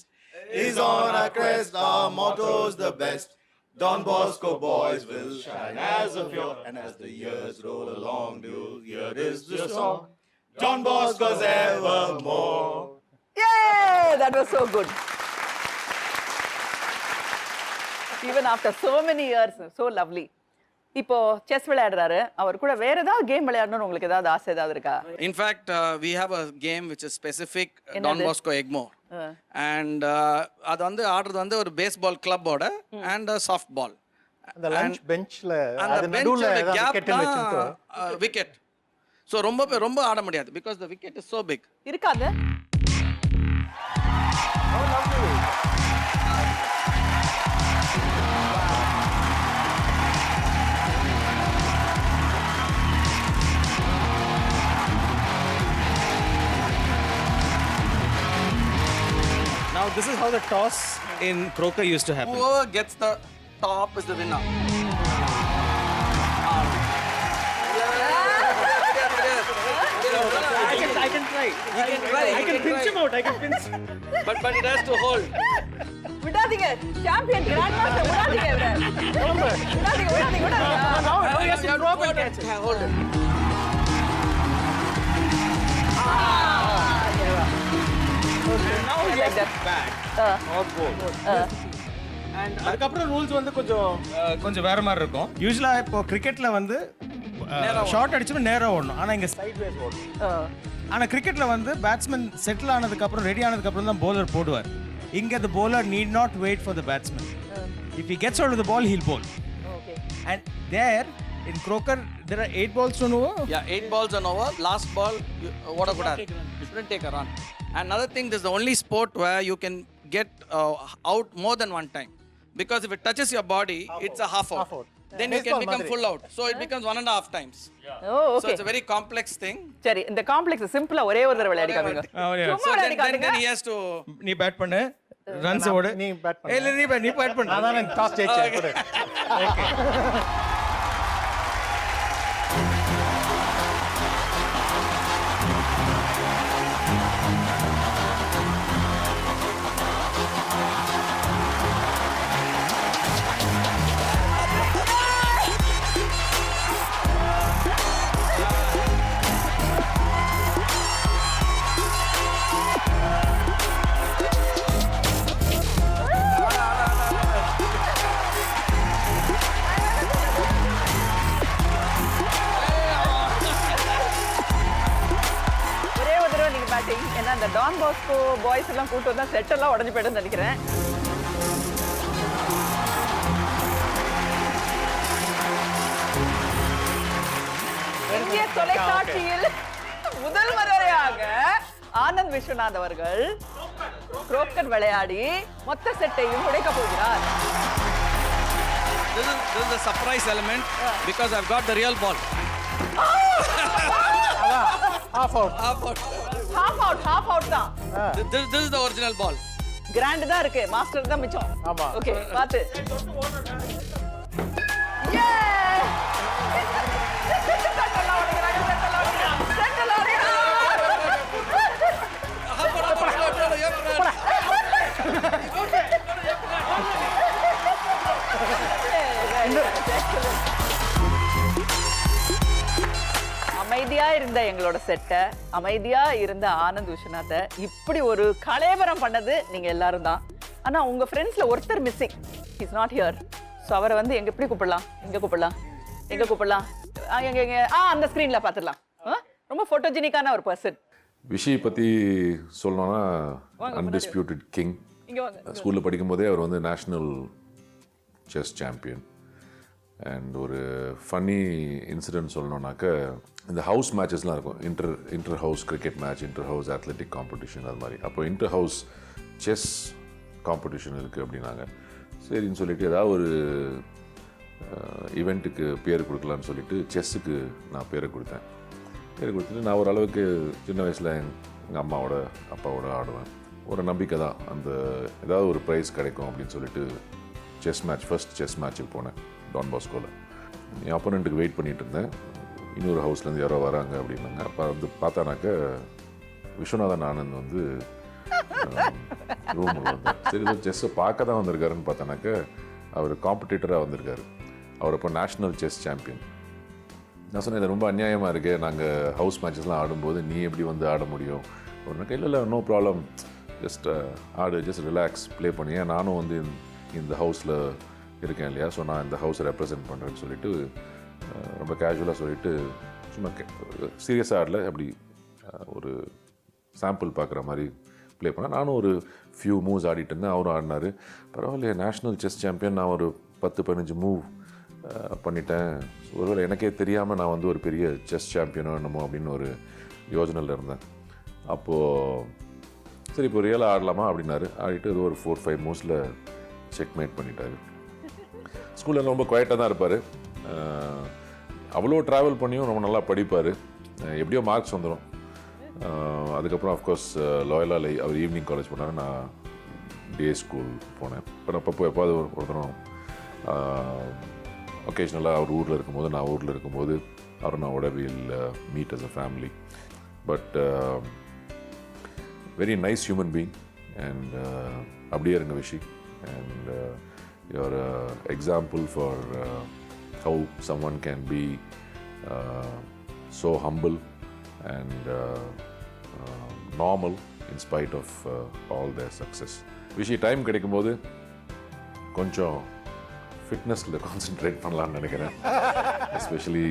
is on our crest, our motto's the best. Don Bosco boys will shine as of yore, and as the years roll along, you'll hear this song, Don Bosco's evermore. Yay! That was so good. Even after so many years, so lovely. இப்போ chess விளையாடுறாரு. அவர் கூட வேற ஏதாவது game விளையாடணும்னு உங்களுக்கு ஏதாவது ஆசை ஏதாவது இருக்கா? In fact, we have a game which is specific Don Bosco Egmore. And அது வந்து ஆடுறது வந்து ஒரு பேஸ்பால் கிளப்போட and a soft ball. அந்த லஞ்ச் பெஞ்ச்ல அந்த அது நடுவுல பெஞ்ச்ல கேப் விக்கெட் வச்சிட்டு விக்கெட். ஸோ ரொம்ப ஆட முடியாது because the wicket is so big. இருக்காது. Now this is how the toss in croquet used to happen. Whoever gets the top is the winner. I can try. I can pinch him out. I can pinch. But it has to hold. விடாதீங்க champion grand master விடாதீங்க இவரை விடாதீங்க Now he has to drop and catch it. Hold it. Now he has it back. Not goal. And அதுக்கப்புறம் rules வந்து கொஞ்சம் வேற மாதிரி இருக்கும். யூசுவலா இப்போ கிரிக்கெட்ல வந்து ஷார்ட் அடிச்சா நேரா ஓடணும். ஆனா இங்க சைட் வேஸ் ஓடணும். ஆனா கிரிக்கெட்ல வந்து பேட்ஸ்மேன் செட்டில் ஆனதுக்கு அப்புறம் ரெடி ஆனதுக்கு அப்புறம் தான் bowler போடுவார். இங்க the bowler need not wait for the batsman. If he gets out of the ball, he'll bowl. Okay. And there in croquet there are 8 balls to an over. Yeah, 8 balls an over. Last ball, what a good run. You shouldn't take a run. Another thing, this is the only sport where you can get out more than one time. Because if it touches your body, it's a half out. Then you can become full out. So it becomes 1.5 times. Oh So okay it's a very complex thing. சரி இந்த complex சிம்பிளா ஒரே ஒரு தடவை விளையாடி காமிங்க So சும்மா விளையாடி காட்டுங்க then he has to. நீ பேட் பண்ணு ரன்ஸ் ஓடு. நீ bat பண்ணு. இல்ல நீ பேட் பண்ணு. அதான் நான் டாஸ் ஜெயிச்சேன் கொடு. ஒரே ஒரு தடவை நீங்க பேட்டிங் ஏன்னா அந்த டான் பாஸ்கோ பாய்ஸ் எல்லாம் கூட்டு வந்தா செட் எல்லாம் உடஞ்சு போயிடும்னு நினைக்கிறேன் இந்திய தொலைக்காட்சியில் முதல் முறையாக ஆனந்த் விஸ்வநாத் அவர்கள் croquet விளையாடி மொத்த செட்டையும் உடைக்க போகிறார் This is the surprise element because I've got the real ball. Half out. half out தான் This is the original ball. Grand தான் இருக்கு மாஸ்டர் தான் மிச்சம் ஆமா. ஓகே பாத்து அமைதியா இருந்த எங்களோட செட்டை அமைதியா இருந்த ஆனந்த் விஸ்வநாத்தை இப்படி ஒரு கலேபரம் பண்ணது நீங்க எல்லாரும் தான் ஆனா உங்க ஃப்ரெண்ட்ஸ்ல ஒருத்தர் missing is not here so அவரை வந்து எப்படி கூப்பிடலாம் எங்க கூப்பிடலாம் எங்க அந்த ஸ்கிரீன்ல பாத்துடலாம் ரொம்ப போட்டோஜெனிக்கான ஒரு பர்சன் விஷய் பற்றி சொல்லணும்னா அன்டிஸ்பியூட்டட் கிங் இங்க வாங்க ஸ்கூலில் படிக்கும்போதே அவர் வந்து நேஷ்னல் செஸ் சாம்பியன் அண்ட் ஒரு ஃபன்னி இன்சிடென்ட் சொல்லணுன்னாக்க இந்த ஹவுஸ் மேட்சஸ்லாம் இருக்கும் inter house cricket match inter house athletic competition அது மாதிரி அப்போ இன்டர் ஹவுஸ் செஸ் காம்படிஷன் இருக்குது அப்படின்னாங்க சரின்னு சொல்லிட்டு ஏதாவது ஒரு ஈவெண்ட்டுக்கு பேர் கொடுக்கலான்னு சொல்லிட்டு செஸ்ஸுக்கு நான் பேரை கொடுத்தேன் பேர் கொடுத்துட்டு நான் ஓரளவுக்கு சின்ன வயசில் எங்கள் அம்மாவோட அப்பாவோட ஆடுவேன் ஒரு நம்பிக்கை தான் அந்த ஏதாவது ஒரு ப்ரைஸ் கிடைக்கும் அப்படின்னு சொல்லிட்டு ஃபர்ஸ்ட் செஸ் மேட்ச்சுக்கு போனேன் டான் பாஸ்கோவில் என் அப்போனண்ட்டுக்கு வெயிட் பண்ணிகிட்டு இருந்தேன் இன்னொரு ஹவுஸ்லேருந்து யாரோ வராங்க அப்படின்னாங்க அப்போ வந்து பார்த்தானாக்க விஸ்வநாதன் ஆனந்த் வந்து ரூமில் வந்தார் சரி செஸ்ஸை பார்க்க தான் வந்திருக்காருன்னு பார்த்தானாக்க அவர் காம்படிட்டராக வந்திருக்காரு அவர் அப்போ நேஷ்னல் செஸ் சாம்பியன் நான் சொன்னேன் இது ரொம்ப அநியாயமாக இருக்கு நாங்கள் ஹவுஸ் மேட்சஸ்லாம் ஆடும்போது நீ எப்படி வந்து ஆட முடியும் ஒரு இல்லை நோ ப்ராப்ளம் ஜஸ்ட் ஆடு ஜஸ்ட் ரிலாக்ஸ் ப்ளே பண்ணி நானும் வந்து இந்த ஹவுஸில் இருக்கேன் இல்லையா ஸோ நான் இந்த ஹவுஸை ரெப்ரசென்ட் பண்ணுறேன்னு சொல்லிட்டு ரொம்ப கேஷுவலாக சொல்லிவிட்டு சும்மா சீரியஸாக ஆடல அப்படி ஒரு சாம்பிள் பார்க்குற மாதிரி ப்ளே பண்ணேன் நானும் ஒரு ஃபியூ மூவ்ஸ் ஆடிட்டு இருந்தேன் அவரும் ஆடினார் பரவாயில்லையே நேஷ்னல் செஸ் சாம்பியன் நான் ஒரு 10-15 மூவ் பண்ணிட்டேன் ஒருவேளை எனக்கே தெரியாமல் நான் வந்து ஒரு பெரிய செஸ் சாம்பியனோ என்னமோ அப்படின்னு ஒரு யோஜனையில் இருந்தேன் அப்போது சரி இப்போ ரியலாக ஆடலாமா அப்படின்னாரு ஆடிட்டு அது ஒரு 4-5 மூவ்ஸில் செக்மேட் பண்ணிட்டாரு ஸ்கூலில் ரொம்ப குவைட்டாக தான் இருப்பார் அவ்வளோ ட்ராவல் பண்ணியும் ரொம்ப நல்லா படிப்பார் எப்படியோ மார்க்ஸ் வந்துடும் அதுக்கப்புறம் அஃப்கோர்ஸ் லாயலாக அவர் ஈவினிங் காலேஜ் பண்ணார் நான் டே ஸ்கூல் போனேன். இப்போ அப்பப்போ எப்பாவது ஒரு தரம் ஒகேஷ்னலாக அவர் ஊரில் இருக்கும்போது, நான் ஊரில் இருக்கும்போது அருணாவோட will meet as a family. But very nice human being and அப்படியே இருங்க Vishy. And your example for how someone can be so humble and normal in spite of all their success. விஷயம் டைம் கிடைக்கும்போது கொஞ்சம் ஃபிட்னஸில் கான்சென்ட்ரேட் பண்ணலான்னு நினைக்கிறேன். Especially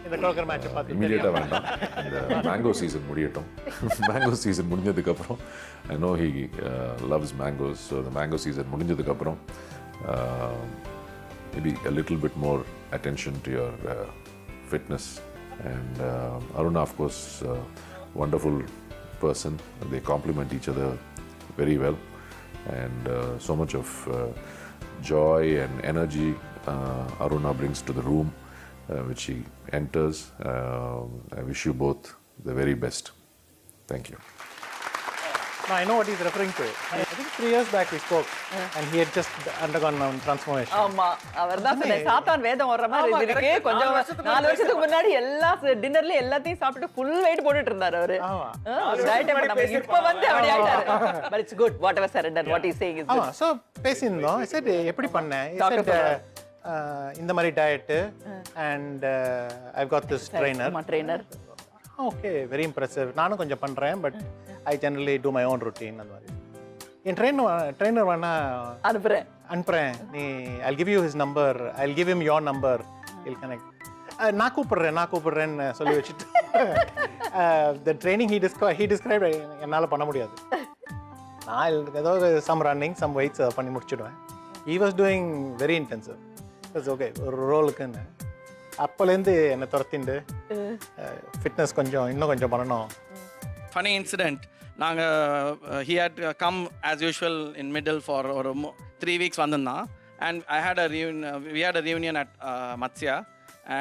இந்த Quaker மேட்சை பார்த்து இமீடியட்டாக வேண்டாம், இந்த மேங்கோ சீசன் முடியட்டும். மேங்கோ சீசன் முடிஞ்சதுக்கப்புறம் I know he loves mangoes. So இந்த மேங்கோ சீசன் முடிஞ்சதுக்கப்புறம் maybe a little bit more attention to your fitness. And Aruna, of course, wonderful person. They complement each other very well. And so much of joy and energy Aruna brings to the room which he enters. I wish you both the very best. Thank you. No, I know what he's referring to. I think 3 years back we spoke and he had just undergone transformation. ஆமா, அவர்தான் சொன்னார் சாத்தான் வேதம் ஓடுற மாதிரி இருக்கு. கொஞ்சம் 4 வருஷத்துக்கு முன்னாடி எல்லா டின்னர்ல எல்லாத்தையும் சாப்பிட்டு ஃபுல் வெயிட் போட்டுட்டு இருந்தாரு அவரு. டயட் பண்ணாம இப்ப வந்து அப்படி ஆயிட்டாரு. But it's good whatever surrender what he saying is good. So பேசினோம். I said எப்படி பண்ணேன்? He said இந்த மாதிரி diet and I've got this trainer. Okay, very impressive. நானும் கொஞ்சம் பண்றேன், but I generally do my own routine. அந்த மாதிரி என் ட்ரெயினர் வேணா அனுப்புறேன். நீ I'll give you his number, I'll give him your number, he'll connect. நான் கூப்பிடுறேன்னு சொல்லி வச்சுட்டு the training he described என்னால் பண்ண முடியாது. நான் ஏதோ some running, some weights பண்ணி முடிச்சிடுவேன். He was doing very intensive. It's okay, ஒரு ரோலுக்குன்னு அப்போலேருந்து என்னை துரத்திண்டு ஃபிட்னஸ் இன்னும் கொஞ்சம் பண்ணணும். Funny incident. நாங்கள் he had come as usual in middle for ஒரு 3 weeks வந்திருந்தான். and we had a reunion at Matsya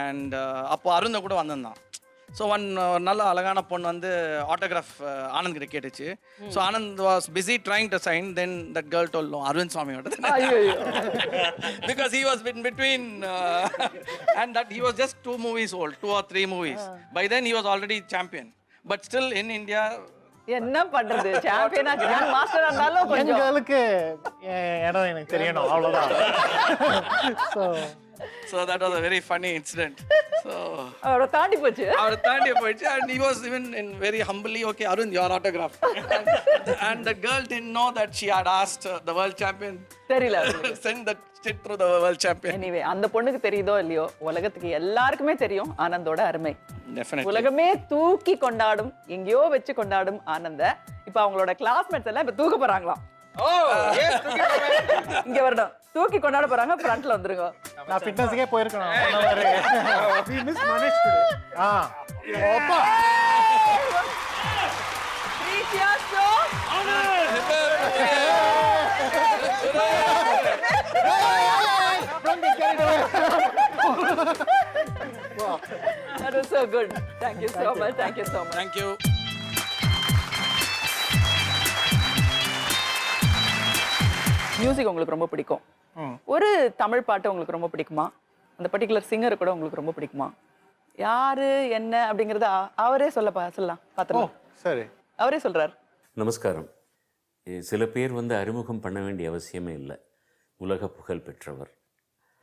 and அப்போ அருந்த கூட வந்திருந்தான். ஸோ ஒரு நல்ல அழகான பொண்ணு வந்து ஆட்டோகிராஃப் ஆனந்த் கிட்ட கேட்டுச்சு. So Anand was busy trying to sign. Then that girl told Aravind சுவாமியோட, because he was in between and that he was just 2 movies old, 2 or 3 movies. By then he was already champion, but still in India என்ன பண்றது, சாம்பியனா grand மாஸ்டரா இருந்தாலும் கொஞ்சம் எங்களுக்கு இடம் எனக்கு தெரியணும், அவ்வளவுதான். So that was a very funny incident. So அவரை தாண்டி போச்சு and he was even in very humbly, okay Arun, your autograph. And the girl didn't know that she had asked the world champion தெரியல send that shit through the world champion. Anyway, அந்த பொண்ணுக்கு தெரியுதோ இல்லையோ, உலகத்துக்கு எல்லாருக்குமே தெரியும் ஆனந்தோட அருமை. Definitely. உலகமே தூக்கி கொண்டாடும், எங்கேயோ வச்சு கொண்டாடும் ஆனந்த. இப்ப அவங்களோட கிளாஸ்மேட்ஸ் எல்லாம் இப்ப தூக்க போறாங்களாம். இங்க வரணும், தூக்கி கொண்டாட போறாங்க. ஃப்ரண்ட்ல வந்துருங்க. நான் ஃபிட்னஸ்க்கே போயிருக்கணும். We miss Manish today. ஓப்பா 3 cheers to Don't get carried away. Wow, that was so good. Thank you so much. Thank you so much. Thank you. Music உங்களுக்கு ரொம்ப பிடிக்கும். ஒரு தமிழ் பாட்டு உங்களுக்கு ரொம்ப பிடிக்குமா? அந்த பர்டிகுலர் சிங்கர் கூட உங்களுக்கு ரொம்ப பிடிக்குமா? யாரு என்ன அப்படிங்கறத அவரே சொல்லலாம் பாத்துறோம். சரி, அவரே சொல்றார். நமஸ்காரம். சில பேர் அறிமுகம் பண்ண வேண்டிய அவசியமே இல்லை. உலக புகழ் பெற்றவர்.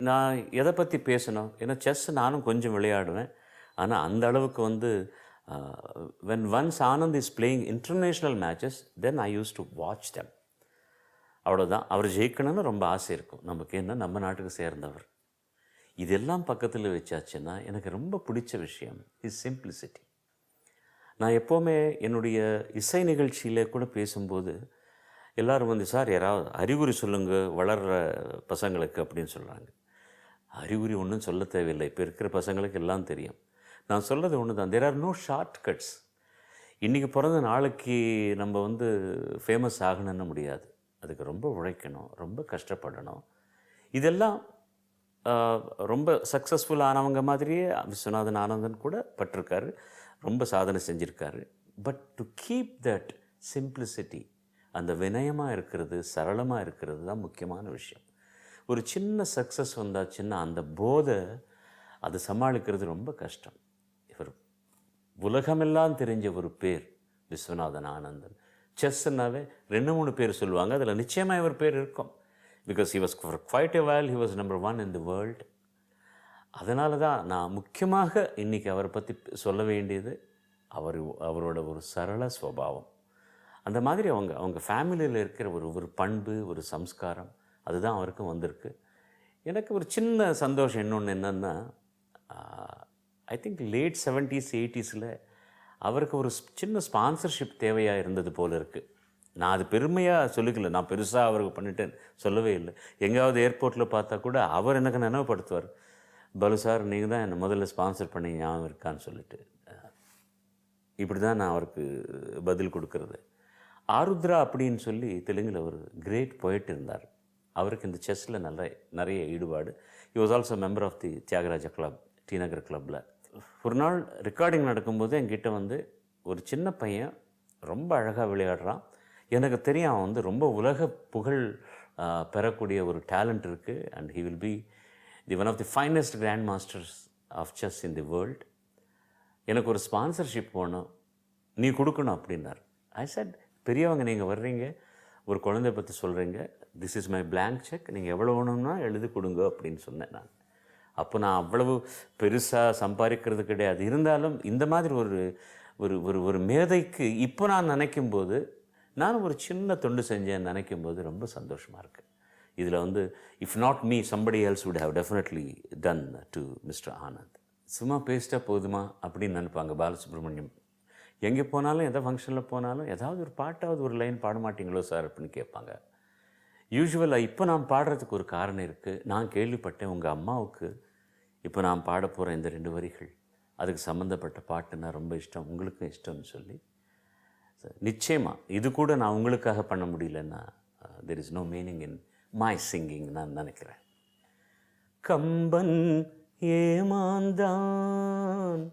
நான் எதை பற்றி பேசணும்? ஏன்னா செஸ் நானும் கொஞ்சம் விளையாடுவேன். ஆனால் அந்த அளவுக்கு when once Anand is playing international matches, then I used to watch them. அவ்வளோதான். அவர் ஜெயிக்கணும்னு ரொம்ப ஆசை இருக்கும் நமக்கு. என்ன, நம்ம நாட்டுக்கு சேர்ந்தவர். இதெல்லாம் பக்கத்தில் வச்சாச்சுன்னா எனக்கு ரொம்ப பிடிச்ச விஷயம் இஸ் சிம்பிளிசிட்டி. நான் எப்போவுமே என்னுடைய இசை நிகழ்ச்சியில் கூட பேசும்போது எல்லோரும் சார் யாராவது அறிகுறி சொல்லுங்கள் வளர்கிற பசங்களுக்கு அப்படின்னு சொல்கிறாங்க. அறிகுறி ஒன்றும் சொல்ல தேவையில்லை. இப்போ இருக்கிற பசங்களுக்கு எல்லாம் தெரியும். நான் சொல்கிறது ஒன்று தான், there are no shortcuts. இன்றைக்கி பிறந்த நாளைக்கு நம்ம ஃபேமஸ் ஆகணும்னு முடியாது. அதுக்கு ரொம்ப உழைக்கணும், ரொம்ப கஷ்டப்படணும். இதெல்லாம் ரொம்ப சக்ஸஸ்ஃபுல் ஆனவங்க மாதிரியே விஸ்வநாதன் ஆனந்தன் கூட பட்டிருக்காரு, ரொம்ப சாதனை செஞ்சுருக்காரு. But to keep that simplicity, அந்த வினயமாக இருக்கிறது, சரளமாக இருக்கிறது தான் முக்கியமான விஷயம். ஒரு சின்ன சக்ஸஸ் வந்தாச்சுன்னா அந்த போதை அது சமாளிக்கிறது ரொம்ப கஷ்டம். இவர் உலகமெல்லாம் தெரிஞ்ச ஒரு பேர் விஸ்வநாதன் ஆனந்தன். செஸ்ஸுன்னாவே 2-3 பேர் சொல்லுவாங்க, அதில் நிச்சயமாக இவர் பேர் இருக்கும். Because he was for quite a while he was number 1 in the world. அதனால தான் நான் முக்கியமாக இன்றைக்கி அவரை பற்றி சொல்ல வேண்டியது அவரோட ஒரு சரள ஸ்வபாவம். அந்த மாதிரி அவங்க ஃபேமிலியில் இருக்கிற ஒரு பண்பு, ஒரு சம்ஸ்காரம், அதுதான் அவருக்கும் வந்திருக்கு. எனக்கு ஒரு சின்ன சந்தோஷம் இன்னொன்று என்னென்னா, I think late 70s 80s அவருக்கு ஒரு சின்ன ஸ்பான்சர்ஷிப் தேவையாக இருந்தது போல் இருக்குது. நான் அது பெருமையாக சொல்லிக்கல, நான் பெருசாக அவருக்கு பண்ணிட்டேன் சொல்லவே இல்லை. எங்கேயாவது ஏர்போர்ட்டில் பார்த்தா கூட அவர் எனக்கு நினைவுபடுத்துவார், பலு சார் நீங்கள் தான் என்னை முதல்ல ஸ்பான்சர் பண்ணி ஞாபகம் இருக்கான்னு சொல்லிட்டு. இப்படி தான் நான் அவருக்கு பதில் கொடுக்கறது. ஆருத்ரா அப்படின்னு சொல்லி தெலுங்கில் ஒரு கிரேட் போய்ட் இருந்தார். அவருக்கு இந்த செஸ்ஸில் நிறைய ஈடுபாடு. He was also member of the Thyagaraja club, T Nagar கிளப்பில். ஒரு நாள் ரெக்கார்டிங் நடக்கும்போது என்கிட்ட வந்து ஒரு சின்ன பையன் ரொம்ப அழகாக விளையாடுறான், எனக்கு தெரியும் அவன் வந்து ரொம்ப உலக புகழ் பெறக்கூடிய ஒரு டேலண்ட் இருக்குது, and he will be the one of the finest grand masters of chess in the world. எனக்கு ஒரு ஸ்பான்சர்ஷிப் வேணும், நீ கொடுக்கணும் அப்படின்னார். ஐ செட், பெரியவங்க நீங்கள் வர்றீங்க, ஒரு குழந்தைய பற்றி சொல்கிறீங்க, this is my blank cheque, நீங்கள் எவ்வளோ வேணும்னா எழுதி கொடுங்க அப்படின்னு சொன்னேன் நான். அப்போ நான் அவ்வளவு பெருசாக சம்பாதிக்கிறது கிடையாது, இருந்தாலும் இந்த மாதிரி ஒரு ஒரு ஒரு ஒரு மேதைக்கு இப்போ நான் நினைக்கும்போது, நான் ஒரு சின்ன தொண்டு செஞ்சேன்னு நினைக்கும்போது ரொம்ப சந்தோஷமாக இருக்குது. இதில் வந்து if not me somebody else would have definitely done to Mr. Anand. சும்மா பேசிட்டா போதுமா அப்படின்னு நினைப்பாங்க பாலசுப்ரமணியம். எங்கே போனாலும், எந்த ஃபங்க்ஷனில் போனாலும் ஏதாவது ஒரு பாட்டாவது ஒரு லைன் பாட மாட்டிங்களோ சார் அப்படின்னு கேட்பாங்க. யூஸ்வலாக இப்போ நான் பாடுறதுக்கு ஒரு காரணம் இருக்குது. நான் கேள்விப்பட்டேன் உங்கள் அம்மாவுக்கு இப்போ நான் பாட போகிற இந்த 2 வரிகள் அதுக்கு சம்மந்தப்பட்ட பாட்டுன்னா ரொம்ப இஷ்டம், உங்களுக்கும் இஷ்டம்னு சொல்லி. நிச்சயமாக இது கூட நான் உங்களுக்காக பண்ண முடியலன்னா there is no meaning in my singing நான் நினைக்கிறேன். கம்பன் ஏமாந்தான்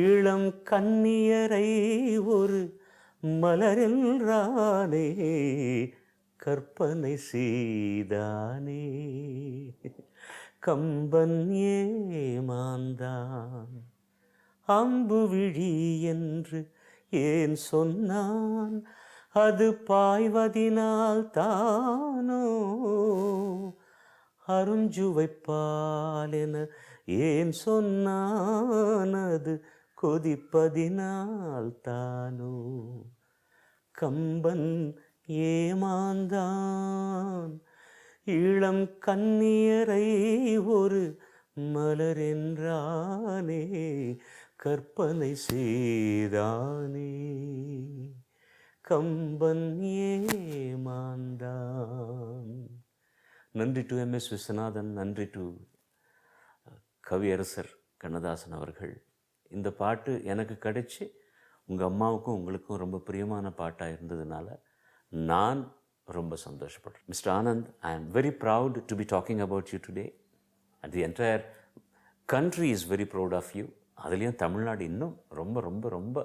இளம் கன்னியரை ஒரு மலரென்றானே கற்பனை செய்தானே. கம்பன் ஏமாந்தான் அம்பு விழி என்று ஏன் சொன்னான், அது பாய்வதினால் தானோ அருஞ்சுவைப்பால் என ஏன் சொன்னான், அது கொதிப்பதினால் தானோ. கம்பன் ஏமாந்தான் இளம் கன்னியரை ஒரு மலரென்றானே கற்பனை செய்தானே. கம்பன் ஏமாந்தான். நன்றி டு MS விஸ்வநாதன், நன்றி டு கவியரசர் கண்ணதாசன் அவர்கள். இந்த பாட்டு எனக்கு கிடைச்சி உங்கள் அம்மாவுக்கும் உங்களுக்கும் ரொம்ப பிரியமான பாட்டாக இருந்ததுனால நான் ரொம்ப சந்தோஷப்படுறேன். Mister Anand, I am very proud to be talking about you today, and the entire country is very proud of you. அதுலேயும் தமிழ்நாடு இன்னும் ரொம்ப ரொம்ப ரொம்ப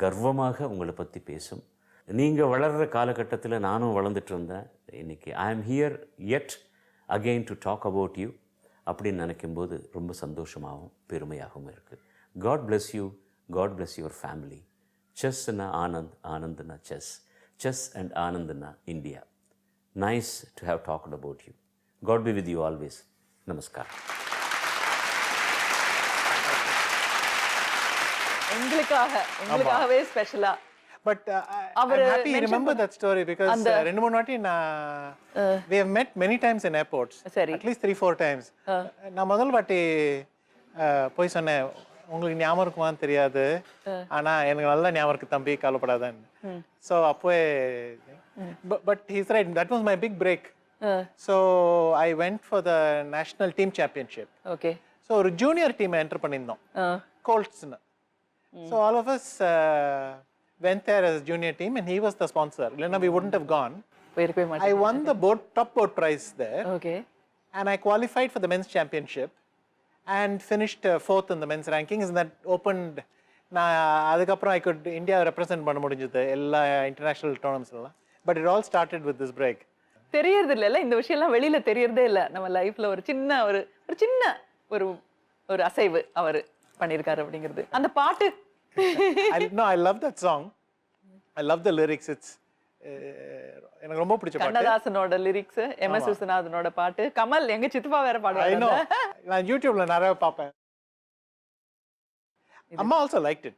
கர்வமாக உங்களை பற்றி பேசும். நீங்கள் வளர்கிற காலகட்டத்தில் நானும் வளர்ந்துட்டு இருந்தேன். இன்றைக்கி I am here yet again to talk about you அப்படின்னு நினைக்கும்போது ரொம்ப சந்தோஷமாகவும் பெருமையாகவும் இருக்குது. God bless you, God bless your family. செஸ்னா ஆனந்த், ஆனந்த்னா செஸ், செஸ் அண்ட் ஆனந்த்னா India. Nice to have talked about you. God be with you always. நமஸ்காரம். உங்களுக்காகவே ஸ்பெஷலா. But I'm happy you remember that story because ரெண்டு மூணு வாட்டி we have met many times in airports. At least 3-4 times. நான் முதல் வாட்டி போய் சொன்னேன், உங்களுக்கு ஞாபகம் இருக்குமான்னு தெரியாது, ஆனா எனக்கு நல்ல ஞாபகம் இருக்கு தம்பி, கவலைப்படாதன்னு. ஸோ அப்போவே but he's right, that was my big break. So I went for the national team championship. Okay. So ஒரு junior team என்டர் பண்ணியிருந்தோம், கோல்ட்ஸ்னு. So all of us went there as a junior team and he was the sponsor. Illana, we wouldn't have gone. I won the top boat prize there. Okay. And I qualified for the men's championship and finished 4th in the men's rankings, and that opened. நான் அதுக்கப்புறம் I could India represent பண்ண முடிஞ்சது எல்லா international tournaments எல்லாம். But it all started with this break. தெரியறது இல்லைல்ல, இந்த விஷயம்லாம் வெளியில தெரியறதே இல்லை. நம்ம லைஃப்ல ஒரு சின்ன ஒரு சின்ன ஒரு ஒரு அசைவு அவர் பண்ணியிருக்காரு அப்படிங்கிறது. அந்த பாட்டு I love that song. I love the lyrics. It's எனக்கு ரொம்ப பிடிச்ச பாட்டு. கண்ணதாசனோட லிரிக்ஸ், MS விஸ்வநாதனோட பாட்டு, கமல் எங்க சித்தப்பா வேற பாடுவாங்க. நான் யூடியூப்ல நிறைய பார்ப்பேன். அம்மா also liked it.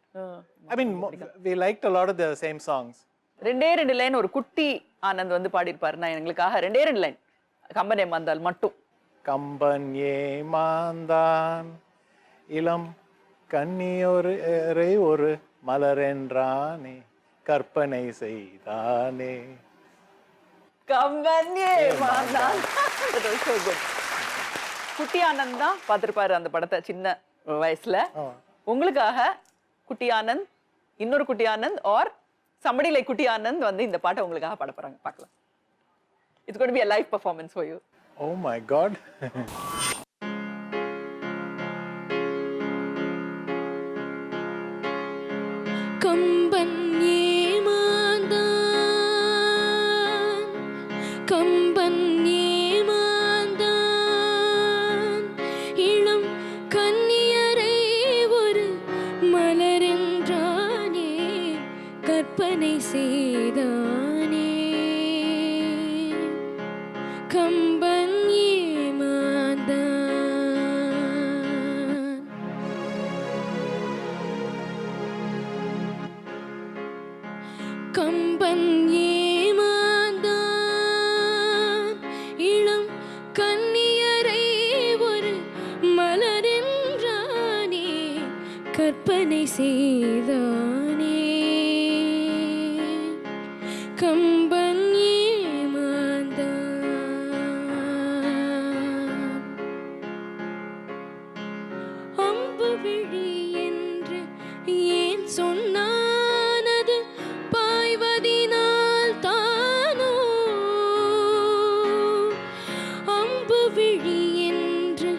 I mean we liked a lot of the same songs. ரெண்டு லைன் ஒரு குட்டி ஆனந்த் வந்து பாடியிருப்பாரு. நான் எங்களுக்காக ரெண்டு லைன் கம்பன் ஏமாந்தால் மட்டும். கம்பன் ஏமாந்தான் இளம் கன்னியொரு ஒரு மலரென்றானே கற்பனை செய்தானே. கம்பன் ஏமாந்தான். குட்டி ஆனந்த் தான் பார்த்திருப்பாரு அந்த படத்தை சின்ன வயசுல. உங்களுக்காக குட்டி ஆனந்த், இன்னொரு குட்டி ஆனந்த் ஆர் somebody like குட்டி ஆனந்த் வந்து இந்த பாட்டை உங்களுக்காக பாட போறாங்க. பார்க்கலாம். It's going to be a live performance for you. Oh my God. Kamban ஏமாந்தான், Kamban ஏமாந்தான், இளம் கன்னியரை ஒரு மலரென்றானே கற்பனை செய்தானே. கம்பன் ஏமாந்தான். கம்பன் ஏமாந்தான், இளம் கன்னியரை ஒரு மலரென்றானே கற்பனை செய்தானே. கம்பன் ஏமாந்தான். அம்பு விழி என்று ஏன் சொன்னானது பாய்வதினால் தானோ. அம்பு விழி என்று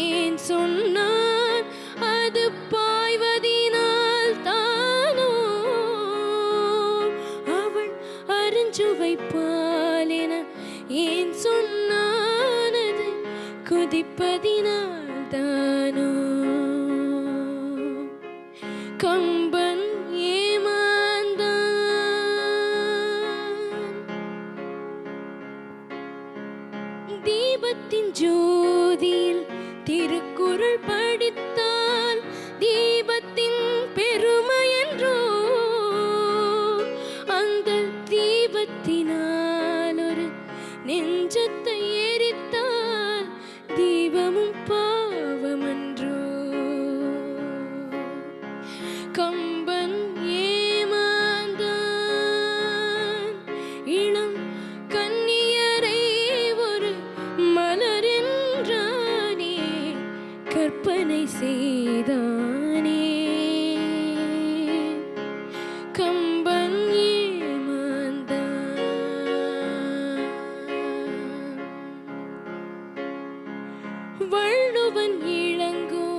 ஏன் சொன்னான் அது பாய்வதினால் தானோ. அவள் அருஞ்சுவை பாலென ஏன் சொன்னானது குதிப்பதினால் தானோ. கம்பன் ஏமாந்தான். தீபத்தின் ஜோதியில் திருக்குறள் படித்தால் தீபத்தின் பெருமை என்றோ. அந்த தீபத்தினால் ஒரு நெஞ்சத்தை எரித்தால் தீபமும் பாவமன்றோ. கம்பன் ஏமாந்தான், இளம் கன்னியரை ஒரு மலரென்றானே கற்பனை செய்தானே. கம்பன் ஏமாந்தான். வள்ளுவன் இளங்கோ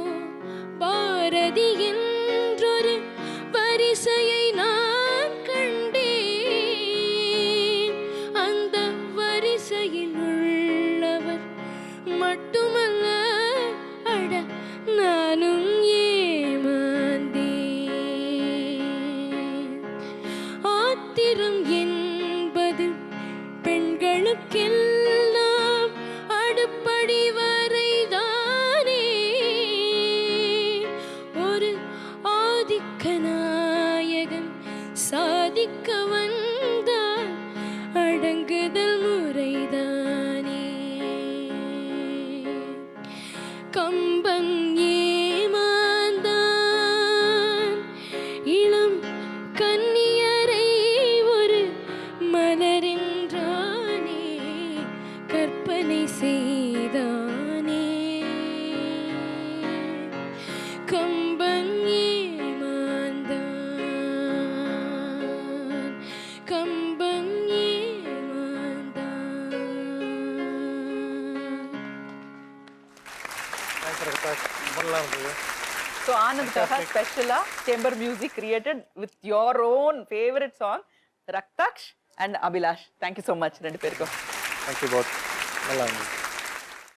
பாரதி என்றொரு வரிசையை நான் கண்டேன். அந்த வரிசையில் உள்ளவர் மட்டுமல்ல, அட நானும் ஏமாந்தேன். ஆத்திரம் என்பது பெண்களுக்கெல்லாம் அடுப்படி வரைதானே. ஒரு ஆதிக்க நாயகன் சாதிக்க வந்தால் அடங்குதல் முறைதானே. கம்பன் ஏமாந்தான், இளம் கன்னியரை ஒரு மலரென்றானே கற்பனை செய்தானே. கம்பன் ஏமாந்தான், கம்பன் ஏமாந்தான். So ஆனந்த்காக ஸ்பெஷலா chamber music created with your own favourite song Raktaksh and Abhilash, thank you so much ரெண்டு பேருக்கும். Thank you both. நல்லா இருந்துச்சு.